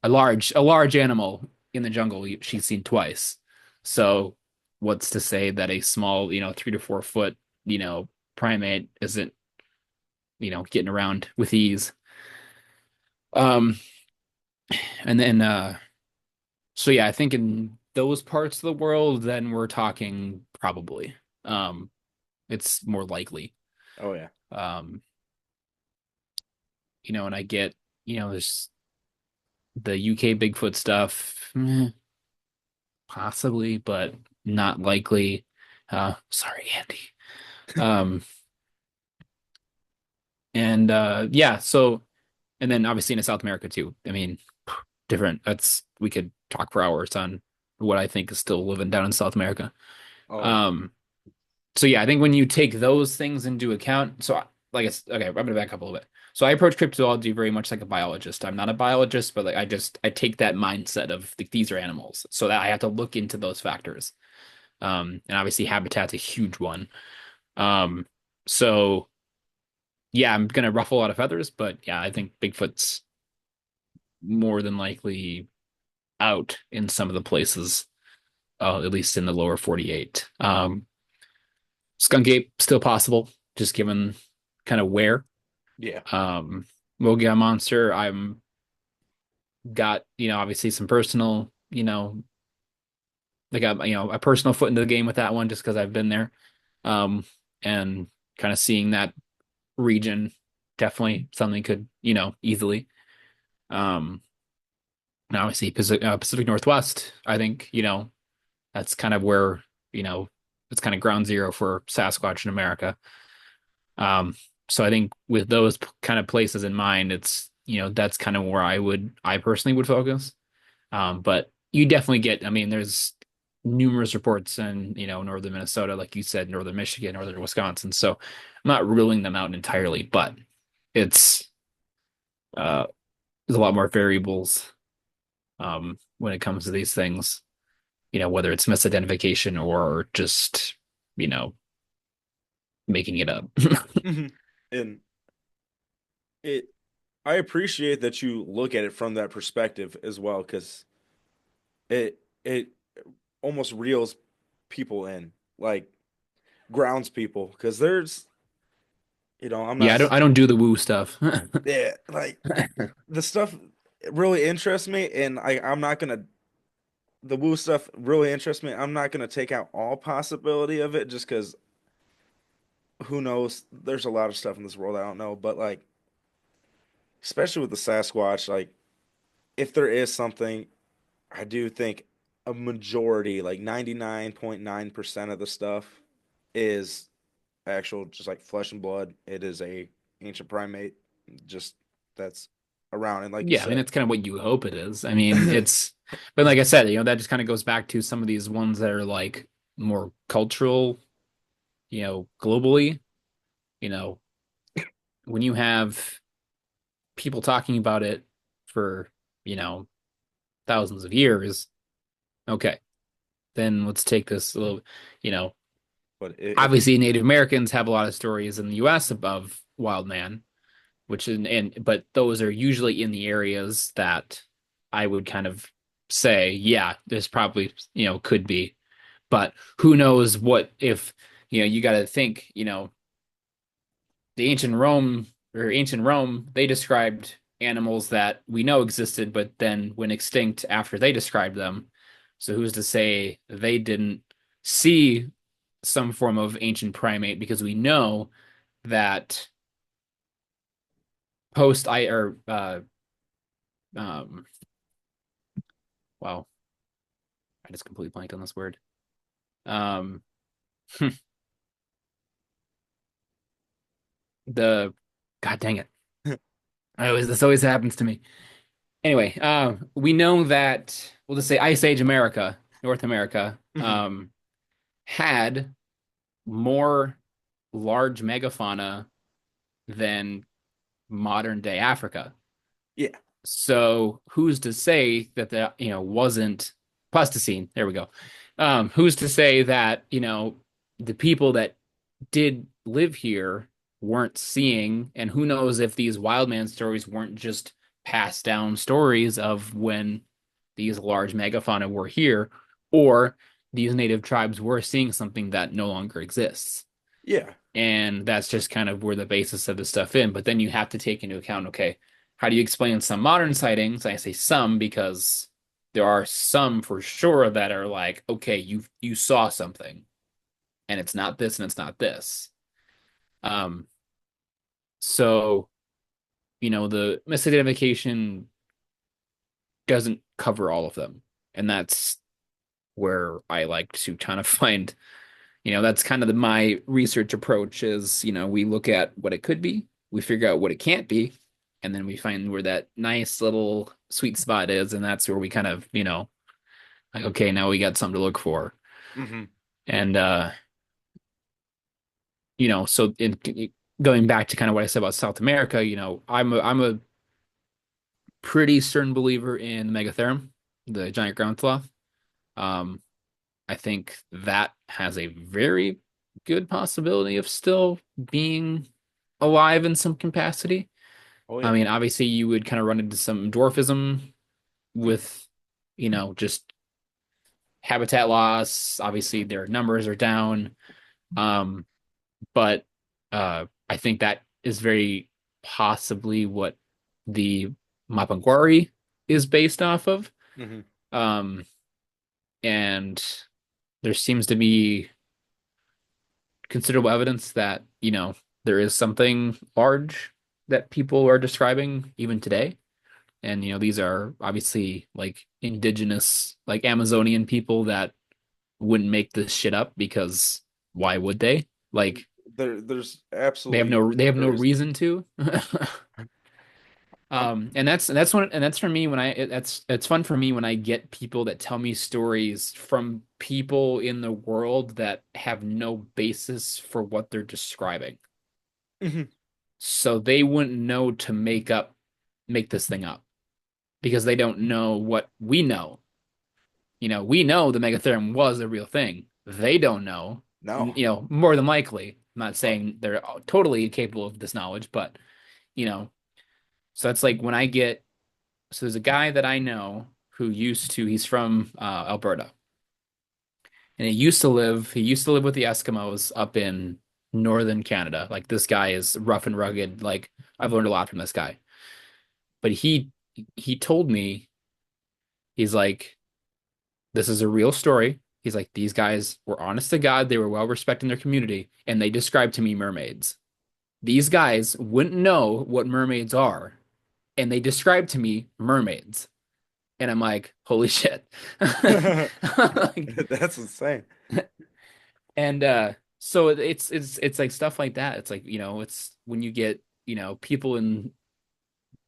A large animal in the jungle she's seen twice. So what's to say that a small, 3 to 4 foot, primate isn't, getting around with ease. Um, and then so yeah, I think in those parts of the world, then we're talking probably. Um, it's more likely. Oh yeah. Um, and I get, there's the UK Bigfoot stuff, possibly, but not likely. Sorry, Andy. Um, and yeah, so and then obviously in South America too. I mean, different. That's we could talk for hours on what I think is still living down in South America. Oh yeah. Um, so yeah, I think when you take those things into account, so like it's okay, I'm gonna back up a little bit. So I approach cryptozoology very much like a biologist. I'm not a biologist, but like I take that mindset of like, these are animals, so that I have to look into those factors. And obviously habitat's a huge one. Um, so yeah, I'm gonna ruffle a lot of feathers, but yeah, I think Bigfoot's more than likely out in some of the places, at least in the lower 48. Skunk ape still possible, just given kind of where. Yeah. Um, Mogia monster, I'm got obviously some personal like a personal foot into the game with that one just because I've been there, um, and kind of seeing that region definitely something could easily. Um, and obviously Pacific Northwest, I think that's kind of where it's kind of ground zero for Sasquatch in America. Um, so I think with those kind of places in mind, it's that's kind of where I personally would focus. But you definitely get, I mean, there's numerous reports in northern Minnesota, like you said, northern Michigan, northern Wisconsin. So I'm not ruling them out entirely, but it's uh, there's a lot more variables when it comes to these things. Whether it's misidentification or just you know making it up. Mhm. And it I appreciate that you look at it from that perspective as well, because it almost reels people in, like grounds people, because there's, I'm Yeah, not, I don't do the woo stuff. yeah, like the stuff really interests me, and I'm not gonna, the woo stuff really interests me. I'm not gonna take out all possibility of it just because who knows? There's a lot of stuff in this world I don't know, but like, especially with the Sasquatch, like if there is something, I do think a majority, like 99.9% of the stuff is actual, just like flesh and blood. It is a ancient primate, just that's around. And like you Yeah, I mean said, that's kind of what you hope it is. I mean, but like I said, that just kind of goes back to some of these ones that are like more cultural, globally, you know, when you have people talking about it for, you know, thousands of years, okay, then let's take this a little, you know, but if obviously Native Americans have a lot of stories in the US above wild man, which is but those are usually in the areas that I would kind of say, yeah, there's probably, could be. But who knows what if, you got to think, the ancient Rome, they described animals that we know existed, but then went extinct after they described them. So who's to say they didn't see some form of ancient primate because we know that post I or um wow, I just completely blanked on this word. Um the God dang it. This always happens to me. Anyway, we know that we'll just say Ice Age America, North America, Mhm. had more large megafauna than modern day Africa. Yeah. So who's to say that wasn't Pleistocene. There we go. Who's to say that, the people that did live here weren't seeing, and who knows if these wild man stories weren't just passed down stories of when these large megafauna were here, or these native tribes were seeing something that no longer exists. Yeah. And that's just kind of where the basis of the stuff in. But then you have to take into account, okay, how do you explain some modern sightings? I say some because there are some for sure that are like, okay, you saw something and it's not this and it's not this. Um, so the misidentification doesn't cover all of them. And that's where I like to kind of find, that's kind of my research approach is, we look at what it could be, we figure out what it can't be, and then we find where that nice little sweet spot is, and that's where we kind of, like, okay, now we got something to look for. Hmm. And so going back to kind of what I said about South America, I'm a pretty certain believer in the Megatherium, the giant ground sloth. Um, I think that has a very good possibility of still being alive in some capacity. Oh I yeah. mean, obviously, you would kind of run into some dwarfism with, just habitat loss. Obviously, their numbers are down. Um, but I think that is very possibly what the Mapinguari is based off of. Hmm. Um, and there seems to be considerable evidence that, there is something large that people are describing even today. And, these are obviously like indigenous, like Amazonian people that wouldn't make this shit up because why would they? Like There's absolutely they have no there is. reason to. I'm And that's for me when that's it's fun for me when I get people that tell me stories from people in the world that have no basis for what they're describing. Mhm. So they wouldn't know to make this thing up because they don't know what we know. We know the Megatherium was a real thing. They don't know, No. more than likely. I'm not Uh, saying they're totally incapable of this knowledge, but you know, so it's like when I get so there's a guy that I know who he's from Alberta, and he used to live with the Eskimos up in northern Canada. Like this guy is rough and rugged. Like I've learned a lot from this guy. But he told me, he's like, this is a real story. He's like, these guys were honest to God, they were well respected in their community, and they described to me mermaids. These guys wouldn't know what mermaids are, and they described to me mermaids. And I'm like, holy shit. Like, that's insane. and so it's like stuff like that. It's like, it's when you get, people in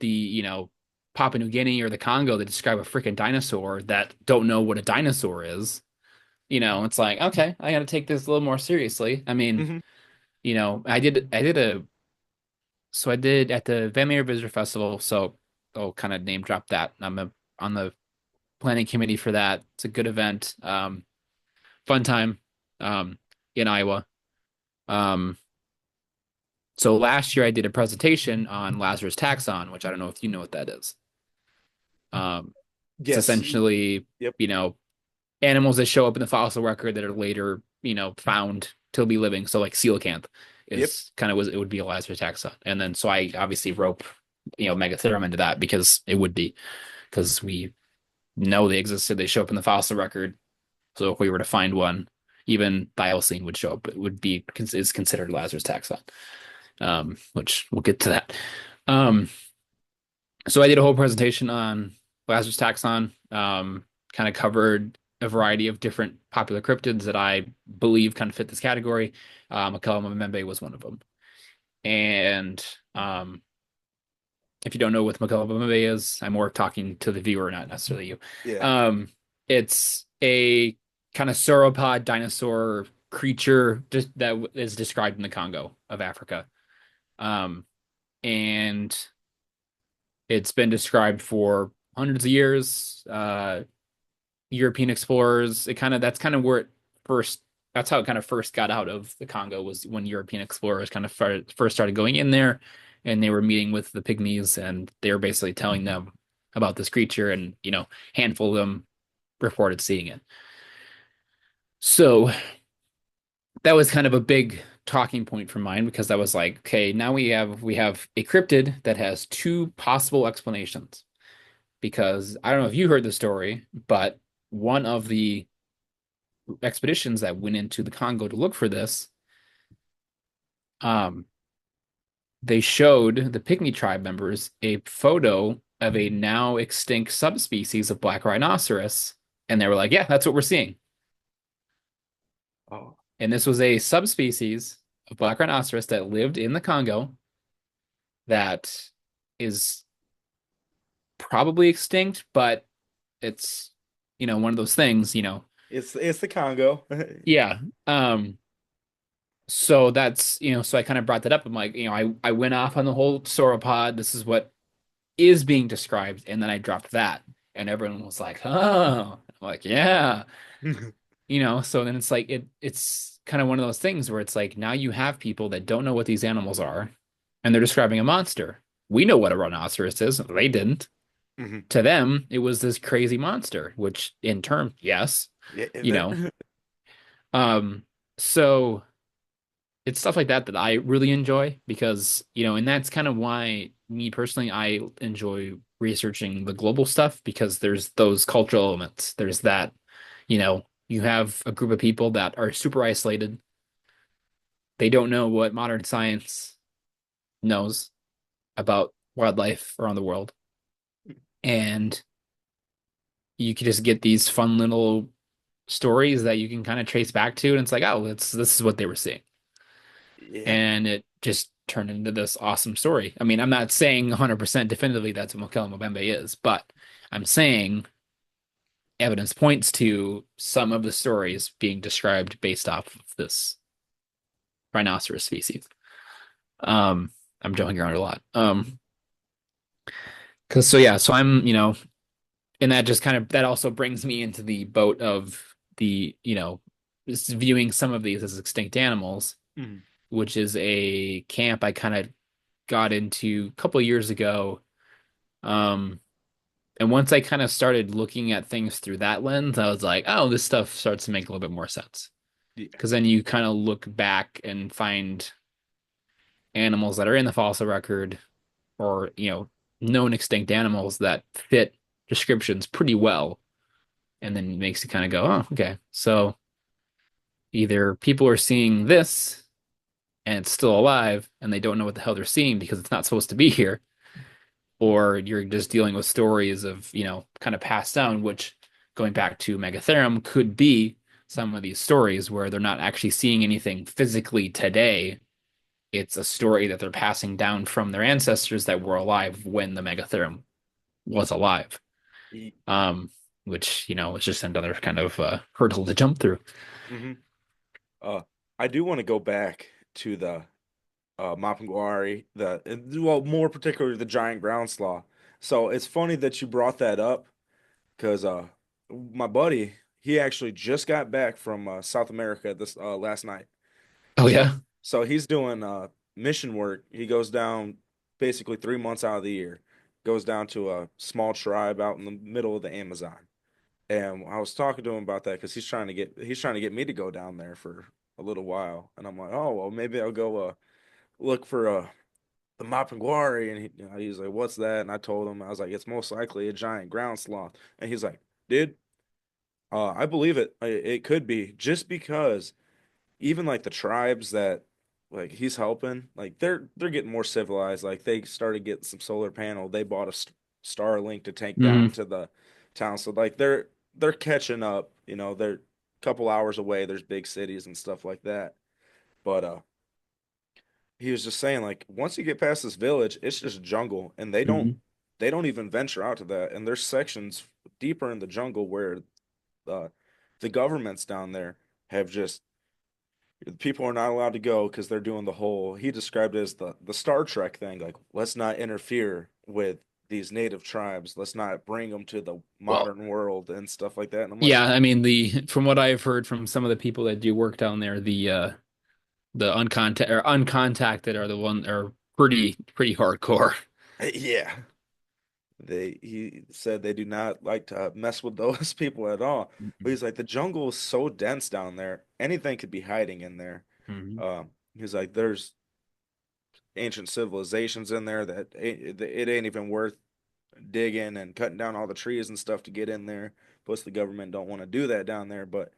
the, Papua New Guinea or the Congo that describe a freaking dinosaur that don't know what a dinosaur is. It's like, okay, I got to take this a little more seriously. I mean, Hmm. I did at the Van Meter Visitor Festival, so I'll kind of name drop that. On the planning committee for that. It's a good event. Fun time, in Iowa. Um, so last year I did a presentation on Lazarus taxon, which I don't know if you know what that is. It's Yes. essentially, Yep. you know, animals that show up in the fossil record that are later, found to be living. So like coelacanth Yep. is kind of was it would be a Lazarus taxa. And then so I obviously rope, Megatherium into that because it would be because we know they existed. They show up in the fossil record. So if we were to find one, even thylacine would show up. It would be is considered Lazarus taxa, which we'll get to that. Um, so I did a whole presentation on Lazarus taxon, kind of covered a variety of different popular cryptids that I believe kind of fit this category. Mokele-mbembe was one of them. And if you don't know what Mokele-mbembe is, I'm more talking to the viewer, not necessarily you. Yeah. Um, it's a kind of sauropod dinosaur creature just that is described in the Congo of Africa. Um, and it's been described for hundreds of years. European explorers. That's kind of where it first that's how it kind of first got out of the Congo was when European explorers kind of first started going in there and they were meeting with the pygmies and they were basically telling them about this creature and handful of them reported seeing it. So that was kind of a big talking point for mine because I was like, okay, now we have a cryptid that has two possible explanations. Because I don't know if you heard the story, but one of the expeditions that went into the Congo to look for this, um, they showed the Pygmy tribe members a photo of a now extinct subspecies of black rhinoceros, and they were like, "Yeah, that's what we're seeing." Oh, And this was a subspecies of black rhinoceros that lived in the Congo that is probably extinct, but it's one of those things, it's the Congo. yeah. So that's, so I kind of brought that up. I'm like, I went off on the whole sauropod. This is what is being described. And then I dropped that. And everyone was like, oh, I'm like, yeah. So then it's like it's kind of one of those things where it's like now you have people that don't know what these animals are, and they're describing a monster. We know what a rhinoceros is. They didn't. Mhm. To them, it was this crazy monster, which in turn, yes, Yeah, you know. So it's stuff like that that I really enjoy because, and that's kind of why me personally, I enjoy researching the global stuff because there's those cultural elements. There's that, you have a group of people that are super isolated. They don't know what modern science knows about wildlife around the world. And you can just get these fun little stories that you can kind of trace back to. And it's like, oh, this is what they were seeing. yeah, And it just turned into this awesome story. I mean, I'm not saying 100% definitively that's what Mokele Mbembe is, but I'm saying evidence points to some of the stories being described based off of this rhinoceros species. Um, I'm joking around a lot. Because so yeah, so I'm, and that just kind of that also brings me into the boat of the, just viewing some of these as extinct animals, Mhm. which is a camp I kind of got into a couple of years ago. Um, and once I kind of started looking at things through that lens, I was like, oh, this stuff starts to make a little bit more sense. Yeah. Because then you kind of look back and find animals that are in the fossil record or, known extinct animals that fit descriptions pretty well. And then it makes you kind of go, oh, okay. So either people are seeing this and it's still alive and they don't know what the hell they're seeing because it's not supposed to be here, or you're just dealing with stories of, kind of passed down, which going back to Megatherium could be some of these stories where they're not actually seeing anything physically today. It's a story that they're passing down from their ancestors that were alive when the Megatherium was alive. Um, which, is just another kind of hurdle to jump through. Mm-hmm. Uh, I do want to go back to the Mapinguari, well, more particularly the giant ground sloth. So it's funny that you brought that up because my buddy, he actually just got back from South America this last night. Oh So yeah. so he's doing mission work. He goes down basically 3 months out of the year, goes down to a small tribe out in the middle of the Amazon. And I was talking to him about that because he's trying to get me to go down there for a little while. And I'm like, oh well, maybe I'll go look for the Mapinguari. And he's like, what's that? And I told him, I was like, it's most likely a giant ground sloth. And he's like, dude, I believe it. It could be just because even like the tribes that like he's helping, like they're getting more civilized. Like they started getting some solar panel. They bought a Starlink to take down Hmm. to the town. So like they're catching up. They're a couple hours away. There's big cities and stuff like that. But he was just saying like once you get past this village, it's just jungle, and they don't Hmm. they don't even venture out to that. And there's sections deeper in the jungle where uh, the governments down there have just people are not allowed to go because they're doing the whole he described it as the Star Trek thing, like let's not interfere with these native tribes. Let's not bring them to the Well, modern world and stuff like that. And I'm like, yeah, I mean the from what I've heard from some of the people that do work down there, the uncontacted are the one are pretty hardcore. yeah. He said they do not like to mess with those people at all. But he's like, the jungle is so dense down there, anything could be hiding in there. Mhm. He's like, there's ancient civilizations in there that it ain't even worth digging and cutting down all the trees and stuff to get in there. Plus, the government don't want to do that down there. But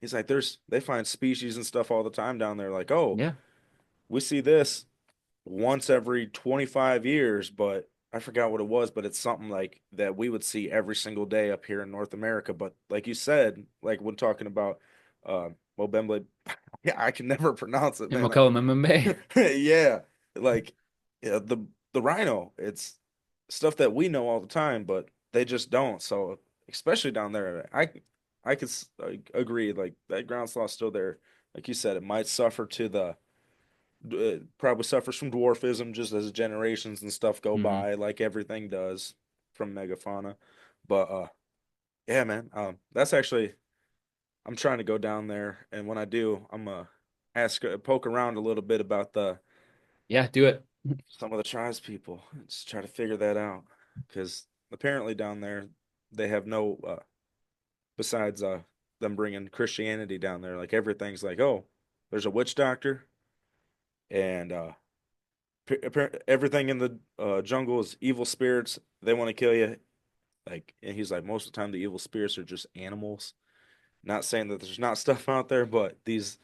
he's like, they find species and stuff all the time down there. Like, oh, Yeah. we see this once every 25 years, but I forgot what it was, but it's something like that we would see every single day up here in North America. But like you said, like when talking about Mobembe, yeah, I can never pronounce it, And man. we'll call them MMA. Yeah, like yeah, the rhino, it's stuff that we know all the time, but they just don't. So especially down there, I could agree, like that ground sloth's still there. Like you said, it might suffer to the probably suffers from dwarfism just as generations and stuff go Hmm. by, like everything does from megafauna. But yeah, man, that's actually I'm trying to go down there, and when I do, I'm ask poke around a little bit about the Yeah, do it. some of the tribes people, and just try to figure that out because apparently down there they have no besides them bringing Christianity down there, like everything's like, oh, there's a witch doctor and everything in the jungle is evil spirits. They want to kill you. Like, and he's like, most of the time, the evil spirits are just animals. Not saying that there's not stuff out there, but these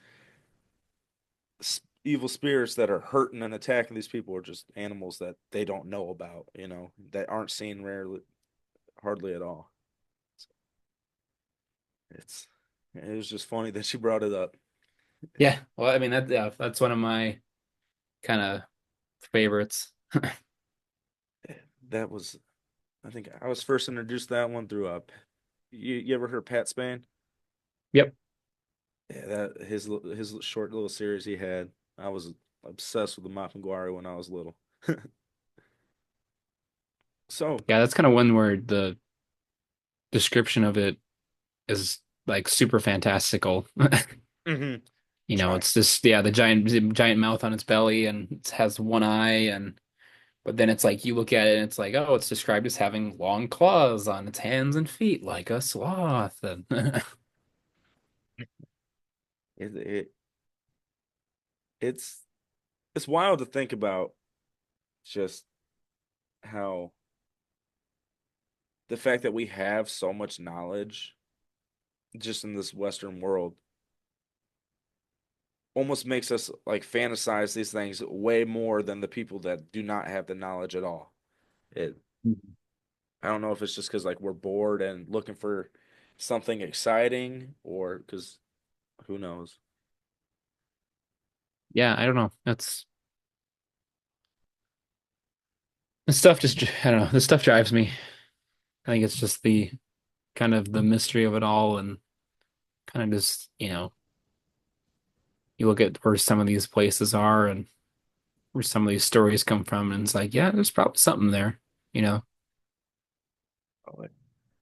evil spirits that are hurting and attacking these people are just animals that they don't know about, that aren't seen rarely, hardly at all. So it's, it was just funny that she brought it up. Yeah. Well, I mean that's one of my kind of favorites. That was, I think I was first introduced to that one through you ever heard Pat Spain? Yep. Yeah, that his short little series he had. I was obsessed with the Mapinguari when I was little. So, Yeah, that's kind of one where the description of it is like super fantastical. mhm. You know, Try. it's just yeah, the giant mouth on its belly and it has one eye and but then it's like you look at it and it's like, oh, it's described as having long claws on its hands and feet like a sloth. And It, it it's it's wild to think about just how the fact that we have so much knowledge just in this Western world almost makes us like fantasize these things way more than the people that do not have the knowledge at all. It I don't know if it's just because like we're bored and looking for something exciting or because who knows? yeah, I don't know. That's this stuff just I don't know. This stuff drives me. I think it's just the kind of the mystery of it all and kind of just, you look at where some of these places are and where some of these stories come from, and it's like, yeah, there's probably something there, you know. Oh, wait.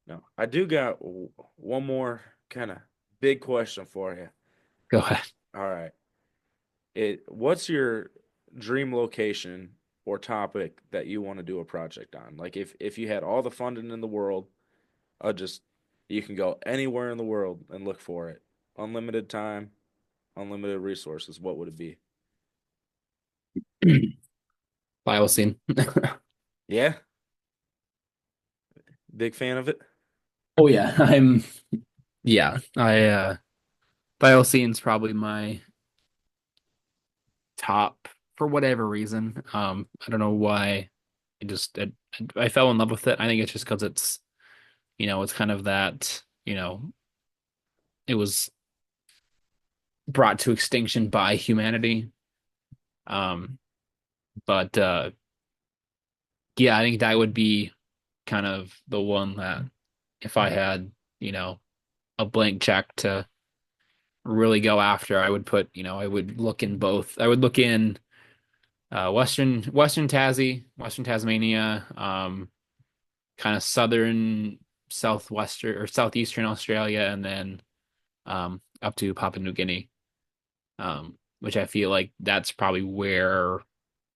No, I do got one more kind of big question for you. Go ahead. All right. What's your dream location or topic that you want to do a project on? Like if you had all the funding in the world, just you can go anywhere in the world and look for it. Unlimited time, unlimited resources. What would it be? Bioscene. Yeah, big fan of it. Oh yeah, I Bioscene's probably my top for whatever reason. I don't know why. I fell in love with it. I think it's just because it's kind of that, it was brought to extinction by humanity. Um, but yeah, I think that would be kind of the one that if I had, you know, a blank check to really go after, I would put, I would look in both. I would look in Western Tasmania, kind of southern, southwestern or southeastern Australia, and then up to Papua New Guinea, which I feel like that's probably where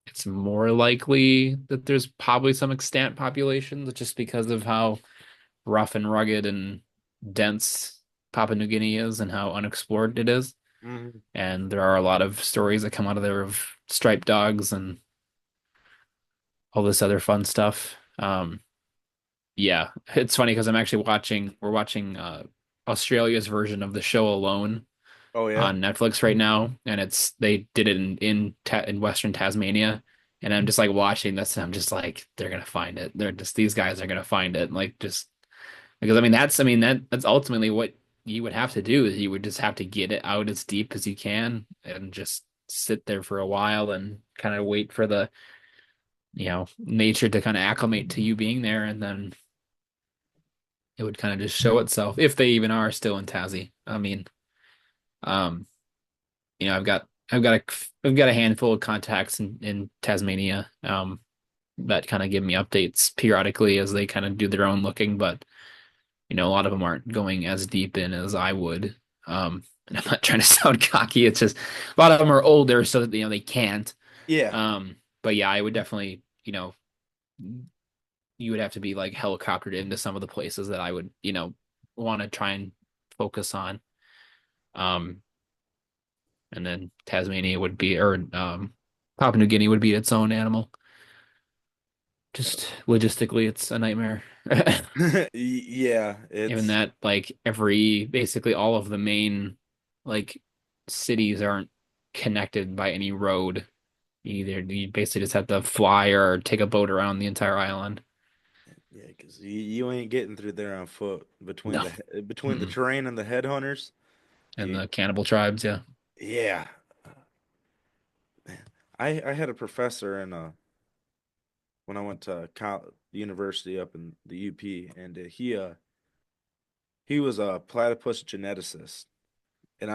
it's more likely that there's probably some extant populations just because of how rough and rugged and dense Papua New Guinea is and how unexplored it is. Mhm. And there are a lot of stories that come out of there of striped dogs and all this other fun stuff. Yeah, it's funny because we're watching Australia's version of the show Alone Oh yeah. on Netflix right now, and they did it in Western Tasmania, and I'm just like watching this, and I'm just like, they're gonna find it. They're just these guys are gonna find it, like just because that's ultimately what you would have to do is you would just have to get it out as deep as you can and just sit there for a while and kind of wait for the nature to kind of acclimate to you being there, and then it would kind of just show itself if they even are still in Tassie. I mean, um, I've got a handful of contacts in Tasmania, that kind of give me updates periodically as they kind of do their own looking, but a lot of them aren't going as deep in as I would. And I'm not trying to sound cocky. It's just a lot of them are older, so that they can't. Yeah. But yeah, I would definitely, you would have to be like helicoptered into some of the places that I would, want to try and focus on. Um, and then Tasmania would be, or Papua New Guinea would be its own animal. Just logistically, it's a nightmare. Yeah, Even it's that, like basically all of the main like cities aren't connected by any road. You basically just have to fly or take a boat around the entire island. yeah, because you ain't getting through there on foot No. between the Mm-mm. terrain and the headhunters. And You, the cannibal tribes, yeah. yeah, man. I had a professor in when I went to university up in the UP, and he was a platypus geneticist, and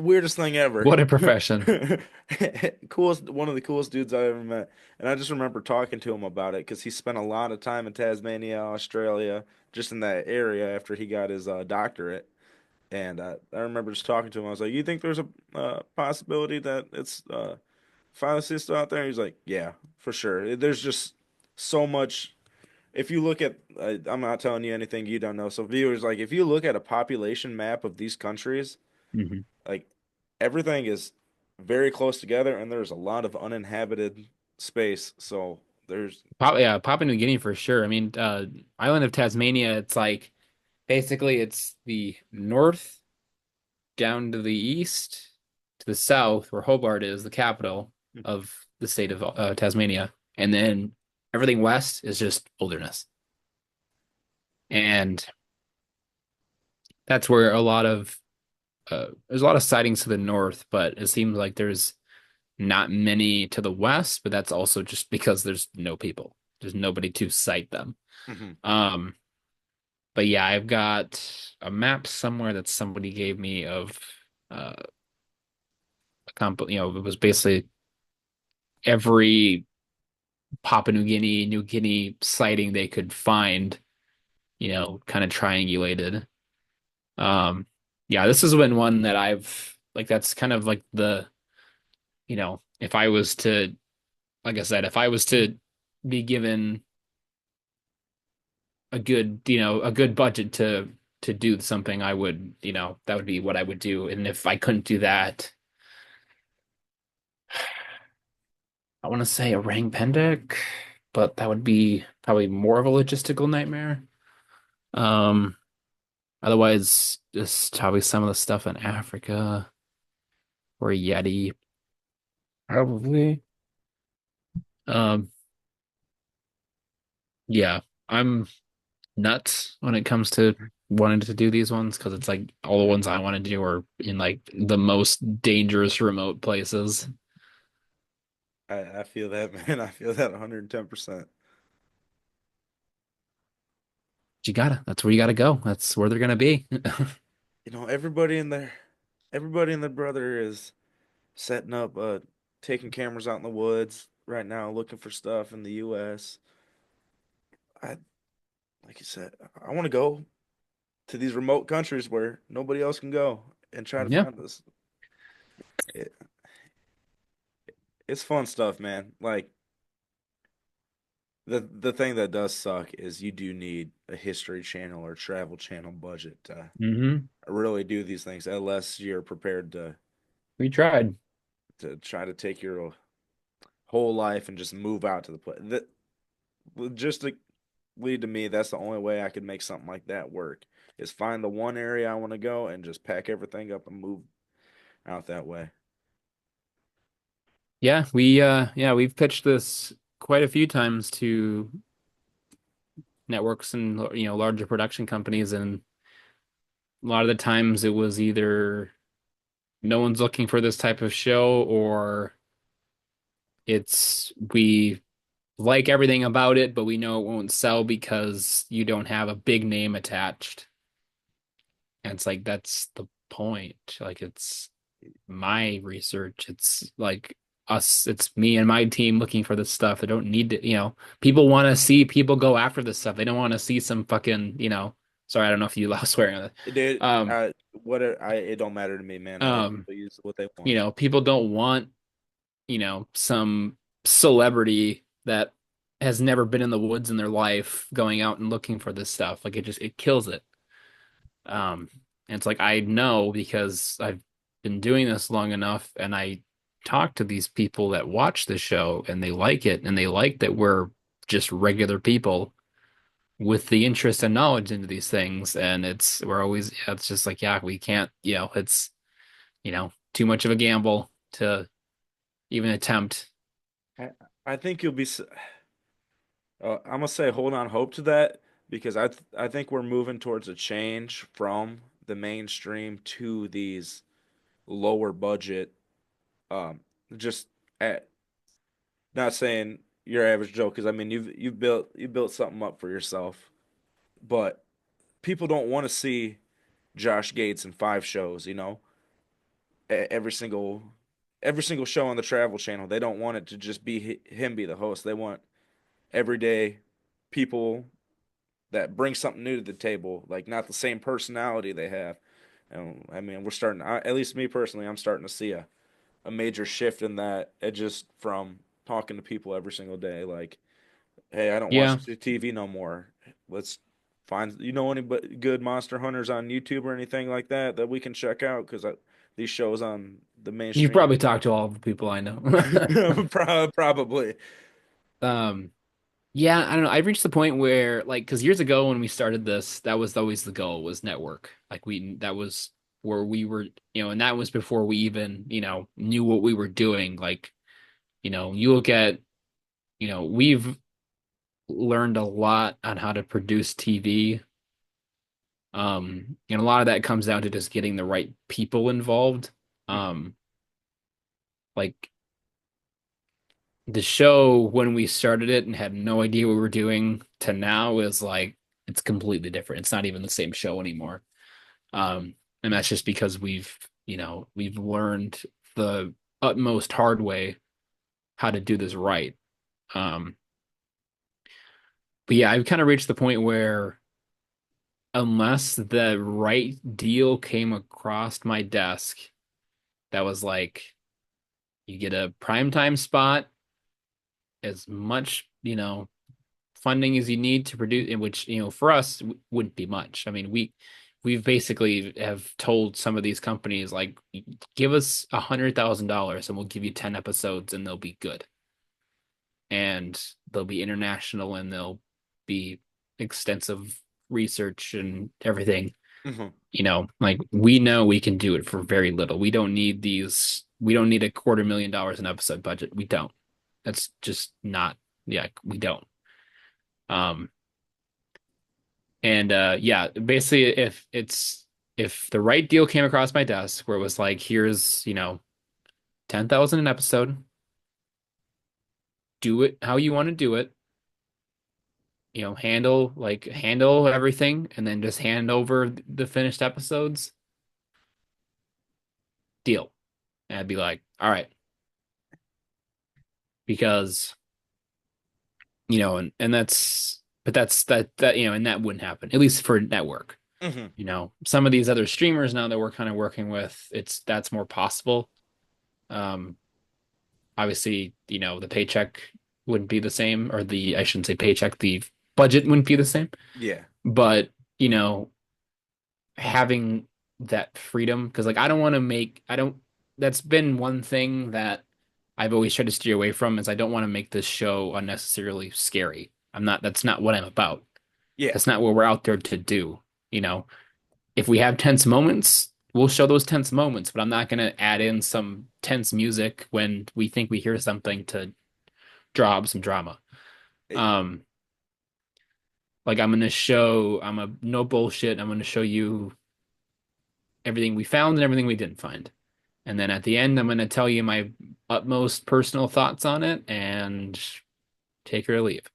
weirdest thing ever. What a profession. Coolest, one of the coolest dudes I ever met. And I just remember talking to him about it because he spent a lot of time in Tasmania, Australia, just in that area after he got his doctorate. And I remember just talking to him. I was like, "You think there's a possibility that it's phyllocyst out there?" And he's like, "Yeah, for sure. There's just so much. If you look at, I'm not telling you anything you don't know. So viewers, like, if you look at a population map of these countries, Hmm. like everything is very close together, and there's a lot of uninhabited space. So there's, Yeah, Papua New Guinea for sure. I mean, island of Tasmania, it's like basically it's the north down to the east to the south, where Hobart is the capital of the state of Tasmania, and then everything west is just wilderness, and that's where there's a lot of sightings to the north, but it seems like there's not many to the west, but that's also just because there's no people, there's nobody to sight them. Mhm. Um, but yeah, I've got a map somewhere that somebody gave me of it was basically every Papua New Guinea sighting they could find, kind of triangulated. Um, yeah, this has been one that I've like that's kind of like if I was to, like I said, if I was to be given a good budget to do something, I would, that would be what I would do. And if I couldn't do that, I want to say a Rang Pendek, but that would be probably more of a logistical nightmare. Um, Otherwise, just probably some of the stuff in Africa or Yeti, probably. Um, yeah, I'm nuts when it comes to wanting to do these ones because it's like all the ones I want to do are in like the most dangerous remote places. I feel that, man. I feel that 110%. That's where you gotta go. That's where they're gonna be. You know, everybody and their brother is setting up, taking cameras out in the woods right now, looking for stuff in the U.S. I like you said, I want to go to these remote countries where nobody else can go and try to Yeah. find this. It, it's fun stuff, man. Like the thing that does suck is you do need a history channel or travel channel budget to Hmm. really do these things unless you're prepared We tried. to try to take your whole life and just move out to the place. That logistically to me, that's the only way I could make something like that work is find the one area I want to go and just pack everything up and move out that way. Yeah, we've pitched this quite a few times to networks and larger production companies, and a lot of the times it was either no one's looking for this type of show, or it's we like everything about it, but we know it won't sell because you don't have a big name attached. And it's like that's the point. Like it's my research. It's like us, it's me and my team looking for this stuff. I don't need to, people want to see people go after this stuff. They don't want to see some fucking, sorry, I don't know if you allow swearing on that. Dude, Um, it don't matter to me, man. I let um, people use what they want. People don't want, some celebrity that has never been in the woods in their life going out and looking for this stuff. Like it kills it. Um, and it's like I know because I've been doing this long enough, and I talk to these people that watch the show and they like it, and they like that we're just regular people with the interest and knowledge into these things. And we're always, yeah, it's just like, yeah, we can't, it's, too much of a gamble to even attempt. I, I think you'll be. I'm gonna say hold on hope to that because I think we're moving towards a change from the mainstream to these lower budget. Um, just at, not saying your average Joe because I mean you built something up for yourself, but people don't want to see Josh Gates in 5 shows. Every single show on the Travel Channel. They don't want it to just be him be the host. They want everyday people that bring something new to the table, like not the same personality they have. And I mean, at least me personally, I'm starting to see a major shift in that. It just from talking to people every single day, like, hey, I don't watch Yeah. TV no more. Let's find, any but good monster hunters on YouTube or anything like that we can check out because these shows on the You've mainstream. probably talked to all the people I know. Probably. Um, Yeah, I don't know. I've reached the point where, like, because years ago when we started this, that was always the goal was network. That was where we were, and that was before we even, knew what we were doing. Like, you look at, we've learned a lot on how to produce TV. And a lot of that comes down to just getting the right people involved. Mhm. Um, like the show when we started it and had no idea what we were doing to now is like it's completely different. It's not even the same show anymore. And that's just because we've learned the utmost hard way how to do this right. Um, but yeah, I've kind of reached the point where unless the right deal came across my desk that was like you get a primetime spot as much, funding as you need to produce, in which, for us wouldn't be much. I mean, we've basically have told some of these companies like, give us $100,000 and we'll give you 10 episodes and they'll be good. And they'll be international and they'll be extensive research and everything. Mhm. Like we know we can do it for very little. We don't need $250,000 an episode budget. We don't. That's just not, yeah, we don't. Um, And yeah, basically if the right deal came across my desk where it was like, here's, 10,000 an episode, do it how you want to do it, handle everything and then just hand over the finished episodes, deal. And I'd be like, all right, because, and that's but that and that wouldn't happen, at least for network. Hmm. Some of these other streamers now that we're kind of working with, that's more possible. Um, Obviously, the paycheck wouldn't be the same, or I shouldn't say paycheck, the budget wouldn't be the same. Yeah. But, having that freedom, because like I don't, that's been one thing that I've always tried to steer away from is I don't want to make this show unnecessarily scary. That's not what I'm about. Yeah. That's not what we're out there to do. You know, if we have tense moments, we'll show those tense moments, but I'm not going to add in some tense music when we think we hear something to draw up some drama. Eh, Um, I'm a no bullshit. I'm going to show you everything we found and everything we didn't find. And then at the end, I'm going to tell you my utmost personal thoughts on it and take or leave.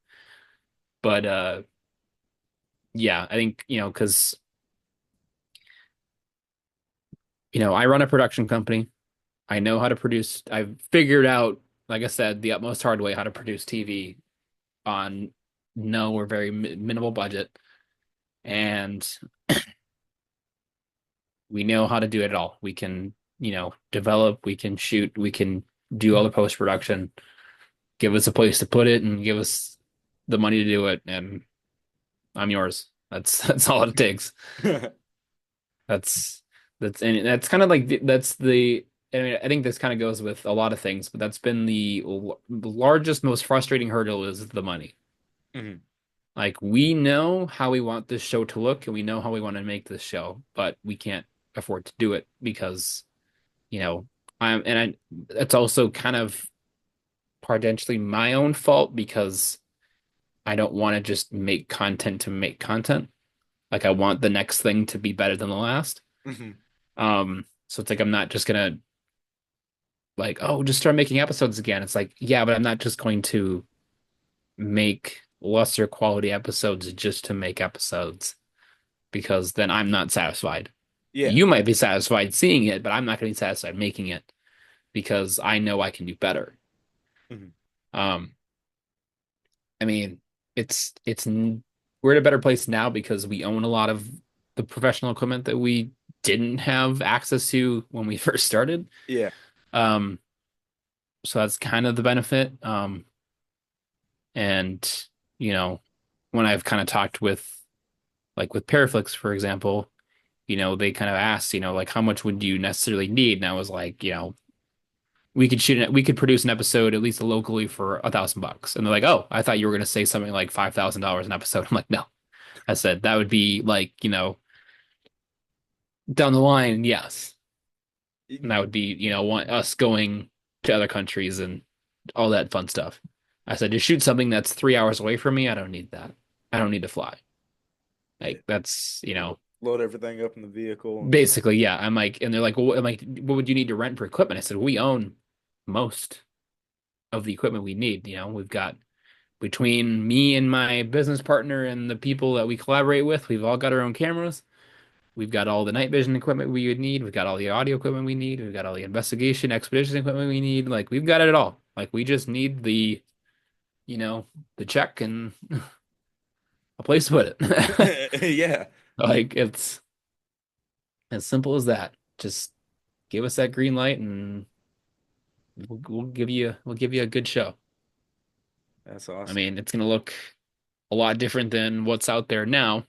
But yeah, I think, because, I run a production company. I know how to produce. I've figured out, like I said, the utmost hard way how to produce TV on no or very minimal budget. And we know how to do it all. We can, develop, we can shoot, we can do all the post production. Give us a place to put it and give us the money to do it, and I'm yours. That's all it takes. That's and that's kind of like that's the I mean, I think this kind of goes with a lot of things, but that's been the largest, most frustrating hurdle is the money. mhm. Like we know how we want this show to look and we know how we want to make this show, but we can't afford to do it because, you know, it's also kind of potentially my own fault because I don't want to just make content to make content. Like I want the next thing to be better than the last. Mhm. So it's like I'm not just gonna like, oh, just start making episodes again. It's like, yeah, but I'm not just going to make lesser quality episodes just to make episodes because then I'm not satisfied. Yeah. You might be satisfied seeing it, but I'm not going to be satisfied making it because I know I can do better. Mhm. Um, I mean, we're in a better place now because we own a lot of the professional equipment that we didn't have access to when we first started. Yeah. Um, so that's kind of the benefit. And you know, when I've kind of talked with like with Paraflix, for example, they kind of asked, like how much would you necessarily need? And I was like, we could produce an episode at least locally for $1,000. And they're like, oh, I thought you were gonna say something like $5,000 an episode. I'm like, no. I said that would be like, down the line, yes. And that would be, us going to other countries and all that fun stuff. I said, to shoot something that's 3 hours away from me, I don't need that. I don't need to fly. Yeah. Like that's, Load everything up in the vehicle and just basically, yeah. I'm like, and they're like, well, I'm like, what would you need to rent for equipment? I said, we own most of the equipment we need. We've got between me and my business partner and the people that we collaborate with, we've all got our own cameras. We've got all the night vision equipment we would need. We've got all the audio equipment we need. We've got all the investigation, expedition equipment we need. Like we've got it all. Like we just need you know, the check and a place to put it. yeah. Like it's as simple as that. Just give us that green light and we'll give you a good show. That's I awesome. mean, it's gonna look a lot different than what's out there now.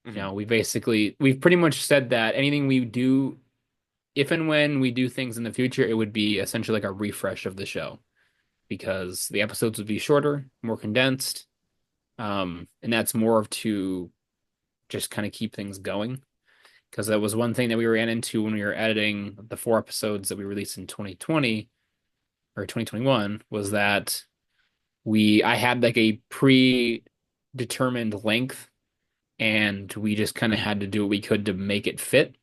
Mhm. We've pretty much said that anything we do, if and when we do things in the future, it would be essentially like a refresh of the show because the episodes would be shorter, more condensed, and that's more of to just kind of keep things going. Because that was one thing that we ran into when we were editing the 4 episodes that we released in 2020 or 2021 was that I had like a predetermined length and we just kind of had to do what we could to make it fit.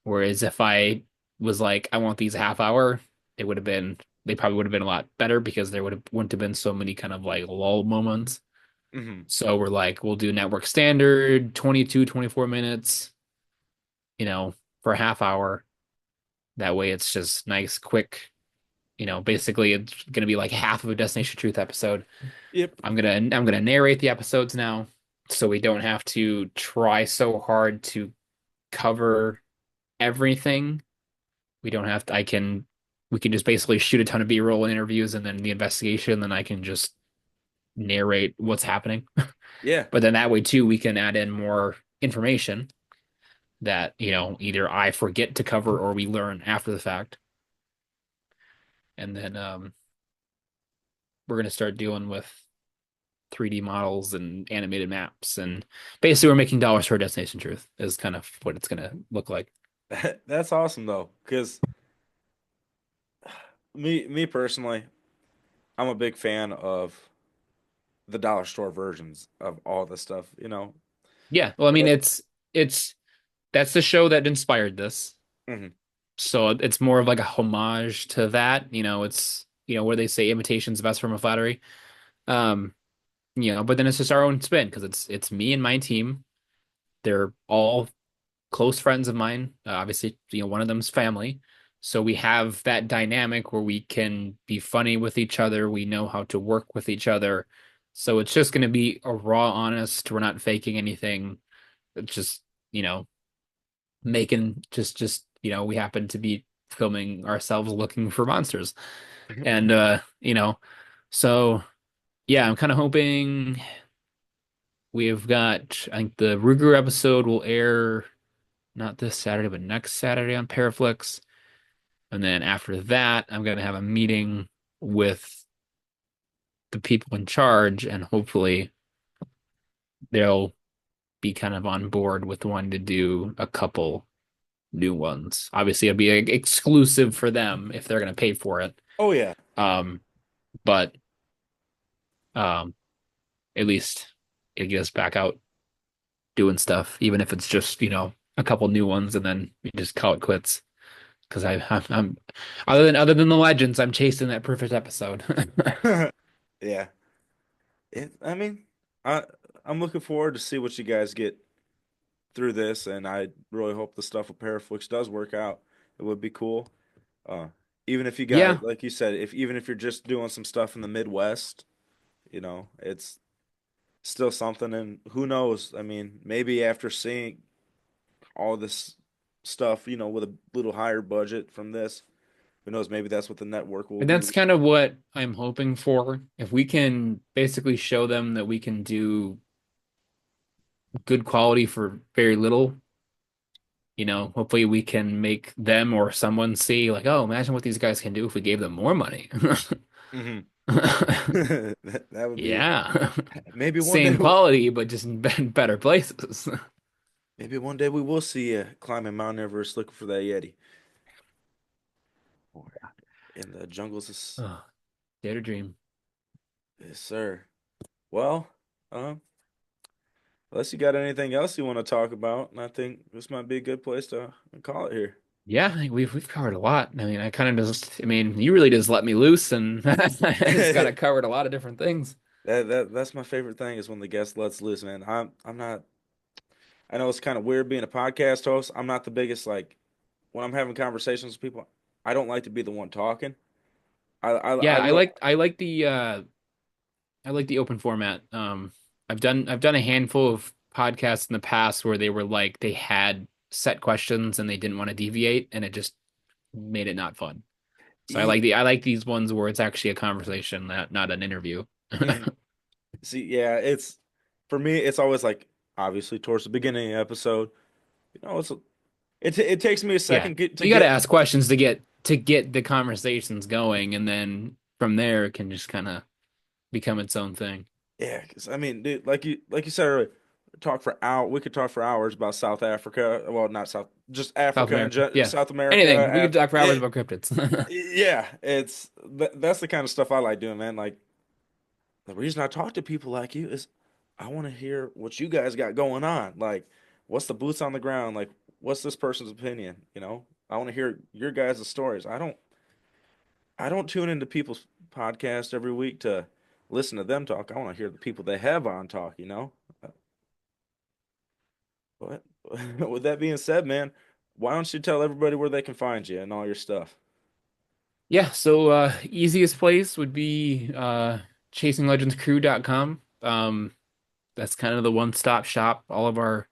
Whereas if I was like, I want these a half hour, it would have been, they probably would have been a lot better because wouldn't have been so many kind of like lull moments. Mhm. So we're like, we'll do network standard 22, 24 minutes, you know, for a half hour. That way it's just nice, quick, basically it's gonna be like half of a Destination Truth episode. Yep. I'm gonna narrate the episodes now, so we don't have to try so hard to cover everything. We don't have to, we can just basically shoot a ton of B-roll and interviews and then the investigation, then I can just narrate what's happening. Yeah. But then that way too, we can add in more information that, either I forget to cover or we learn after the fact. And then we're gonna start dealing with 3D models and animated maps. And basically we're making dollars for Destination Truth is kind of what it's gonna look like. That's awesome though, because me personally, I'm a big fan of the dollar store versions of all the stuff, you know. Yeah, well, I mean, But it's that's the show that inspired this. mhm. So it's more of like a homage to that. It's where they say imitation's best from a flattery. Um, but then it's just our own spin because it's me and my team. They're all close friends of mine. Obviously, one of them's family. So we have that dynamic where we can be funny with each other. We know how to work with each other. So it's just going to be a raw, honest. We're not faking anything. It's just, you know, making we happen to be filming ourselves looking for monsters. And so yeah, I'm kind of hoping we've got I think the rougarou episode will air not this Saturday, but next Saturday on Paraflix. And then after that, I'm gonna have a meeting with the people in charge, and hopefully they'll be kind of on board with wanting to do a couple new ones. Obviously, it'll be exclusive for them if they're gonna pay for it. Oh yeah. Um, but um, at least it gets us back out doing stuff, even if it's just, a couple new ones and then we just call it quits. Because I'm other than the legends, I'm chasing that perfect episode. Yeah. I mean, I I'm looking forward to see what you guys get through this, and I really hope the stuff with Paraflix does work out. It would be cool. Uh, even if you guys, Yeah, like you said, if even if you're just doing some stuff in the Midwest, it's still something. And who knows? I mean, maybe after seeing all this stuff, with a little higher budget from this, who knows? Maybe that's what the network will and do. that's kind of what I'm hoping for. If we can basically show them that we can do good quality for very little, hopefully we can make them or someone see like, oh, imagine what these guys can do if we gave them more money. Hmm. That would be Yeah. maybe one day. Same quality, but just in better places. Maybe one day we will see you climbing Mount Everest looking for that Yeti in the jungles. Oh, dare to dream. Yes, sir. Well, um, unless you got anything else you want to talk about, and I think this might be a good place to call it here. Yeah, I think we've covered a lot. I mean, I mean, you really just let me loose and I just got it covered a lot of different things. That's my favorite thing is when the guest lets loose, man. I'm not. I know it's kind of weird being a podcast host. I'm not the biggest like when I'm having conversations with people. I don't like to be the one talking. I Yeah, I look. like I like the I like the open format. I've done a handful of podcasts in the past where they were like they had set questions and they didn't want to deviate and it just made it not fun. So I like these ones where it's actually a conversation, not an interview. Mhm. See, yeah, it's for me. It's always like obviously towards the beginning of the episode. It takes me a Yeah. second to You got to get. ask questions to get the conversations going, and then from there it can just kind of become its own thing. Yeah, because I mean, dude, like you said earlier, talk for hour. We could talk for hours about South Africa. Well, not South, just South Africa and America. Yeah. South Anything. We America. could talk for Yeah, hours about cryptids. yeah. That's the kind of stuff I like doing, man. Like the reason I talk to people like you is I want to hear what you guys got going on. Like, what's the boots on the ground? Like, what's this person's opinion? I want to hear your guys' stories. I don't tune into people's podcasts every week to listen to them talk. I want to hear the people they have on talk. But with that being said, man, why don't you tell everybody where they can find you and all your stuff? Yeah, so easiest place would be chasinglegendscrew.com. That's kind of the one-stop shop. All of our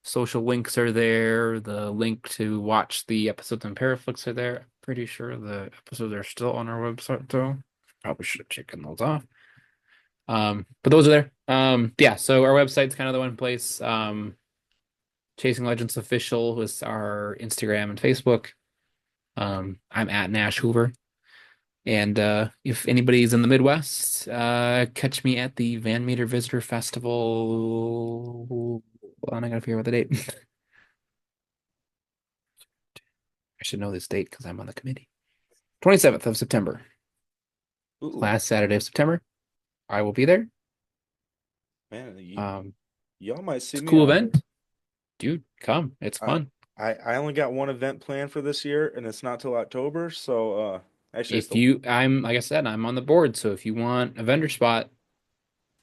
social links are there. The link to watch the episodes on Paraflix are there. I'm pretty sure the episodes are still on our website though. Probably should have taken those off. But those are there. Yeah, so our website's kind of the one place. Chasing Legends Official is our Instagram and Facebook. I'm at Nash Hoover. And if anybody's in the Midwest, catch me at the Van Meter Visitor Festival. Hold on, I gotta figure out the date. I should know this date because I'm on the committee. 27th of September, Ooh, last Saturday of September. I will be there. man, Um, y'all might see it's a me cool out there. event. Dude, come. It's I, fun. I only got one event planned for this year, and it's not till October. So, actually, it's If the you, I'm, like I said, I'm on the board. So if you want a vendor spot,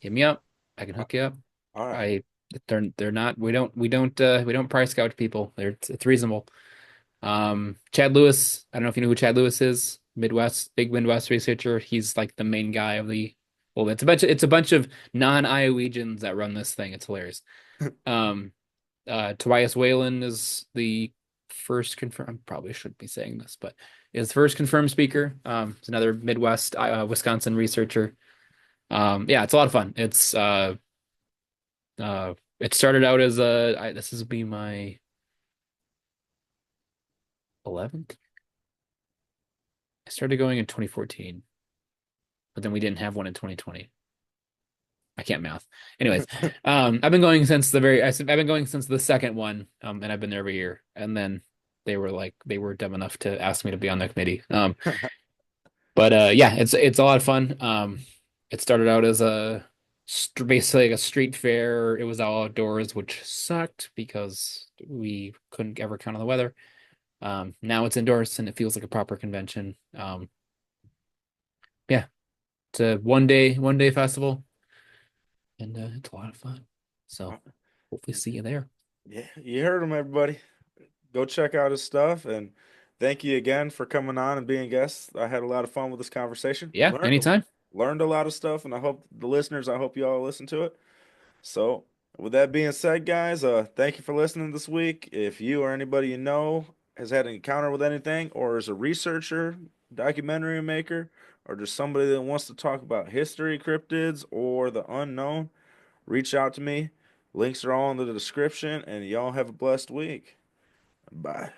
hit me up. I can uh, hook you up. all right. I, they're not, we don't price gouge people. It's reasonable. Chad Lewis, I don't know if you know who Chad Lewis is, big Midwest researcher. He's like the main guy of the well, it's a bunch of non-Iowegians that run this thing. It's hilarious. Um, Tobias Whalen is the first confirmed, I probably shouldn't be saying this, but is first confirmed speaker. It's another Midwest, Wisconsin researcher. Yeah, it's a lot of fun. It started out as this is be my 11th. I started going in 2014, but then we didn't have one in 2020. I can't math. Anyways, I've been going since I've been going since the second one, and I've been there every year. And then they were dumb enough to ask me to be on the committee. But yeah, it's a lot of fun. It started out as basically like a street fair. It was all outdoors, which sucked because we couldn't ever count on the weather. Now it's indoors and it feels like a proper convention. Yeah, it's a one day festival, and it's a lot of fun. So hopefully see you there. Yeah, you heard him, everybody. Go check out his stuff, and thank you again for coming on and being guests. I had a lot of fun with this conversation. Yeah, anytime. Learned a lot of stuff, and I hope the listeners, I hope you all listen to it. So, with that being said, guys, thank you for listening this week. If you or anybody you know has had an encounter with anything, or is a researcher, documentary maker, or just somebody that wants to talk about history, cryptids, or the unknown, reach out to me. Links are all in the description, and y'all have a blessed week. Bye.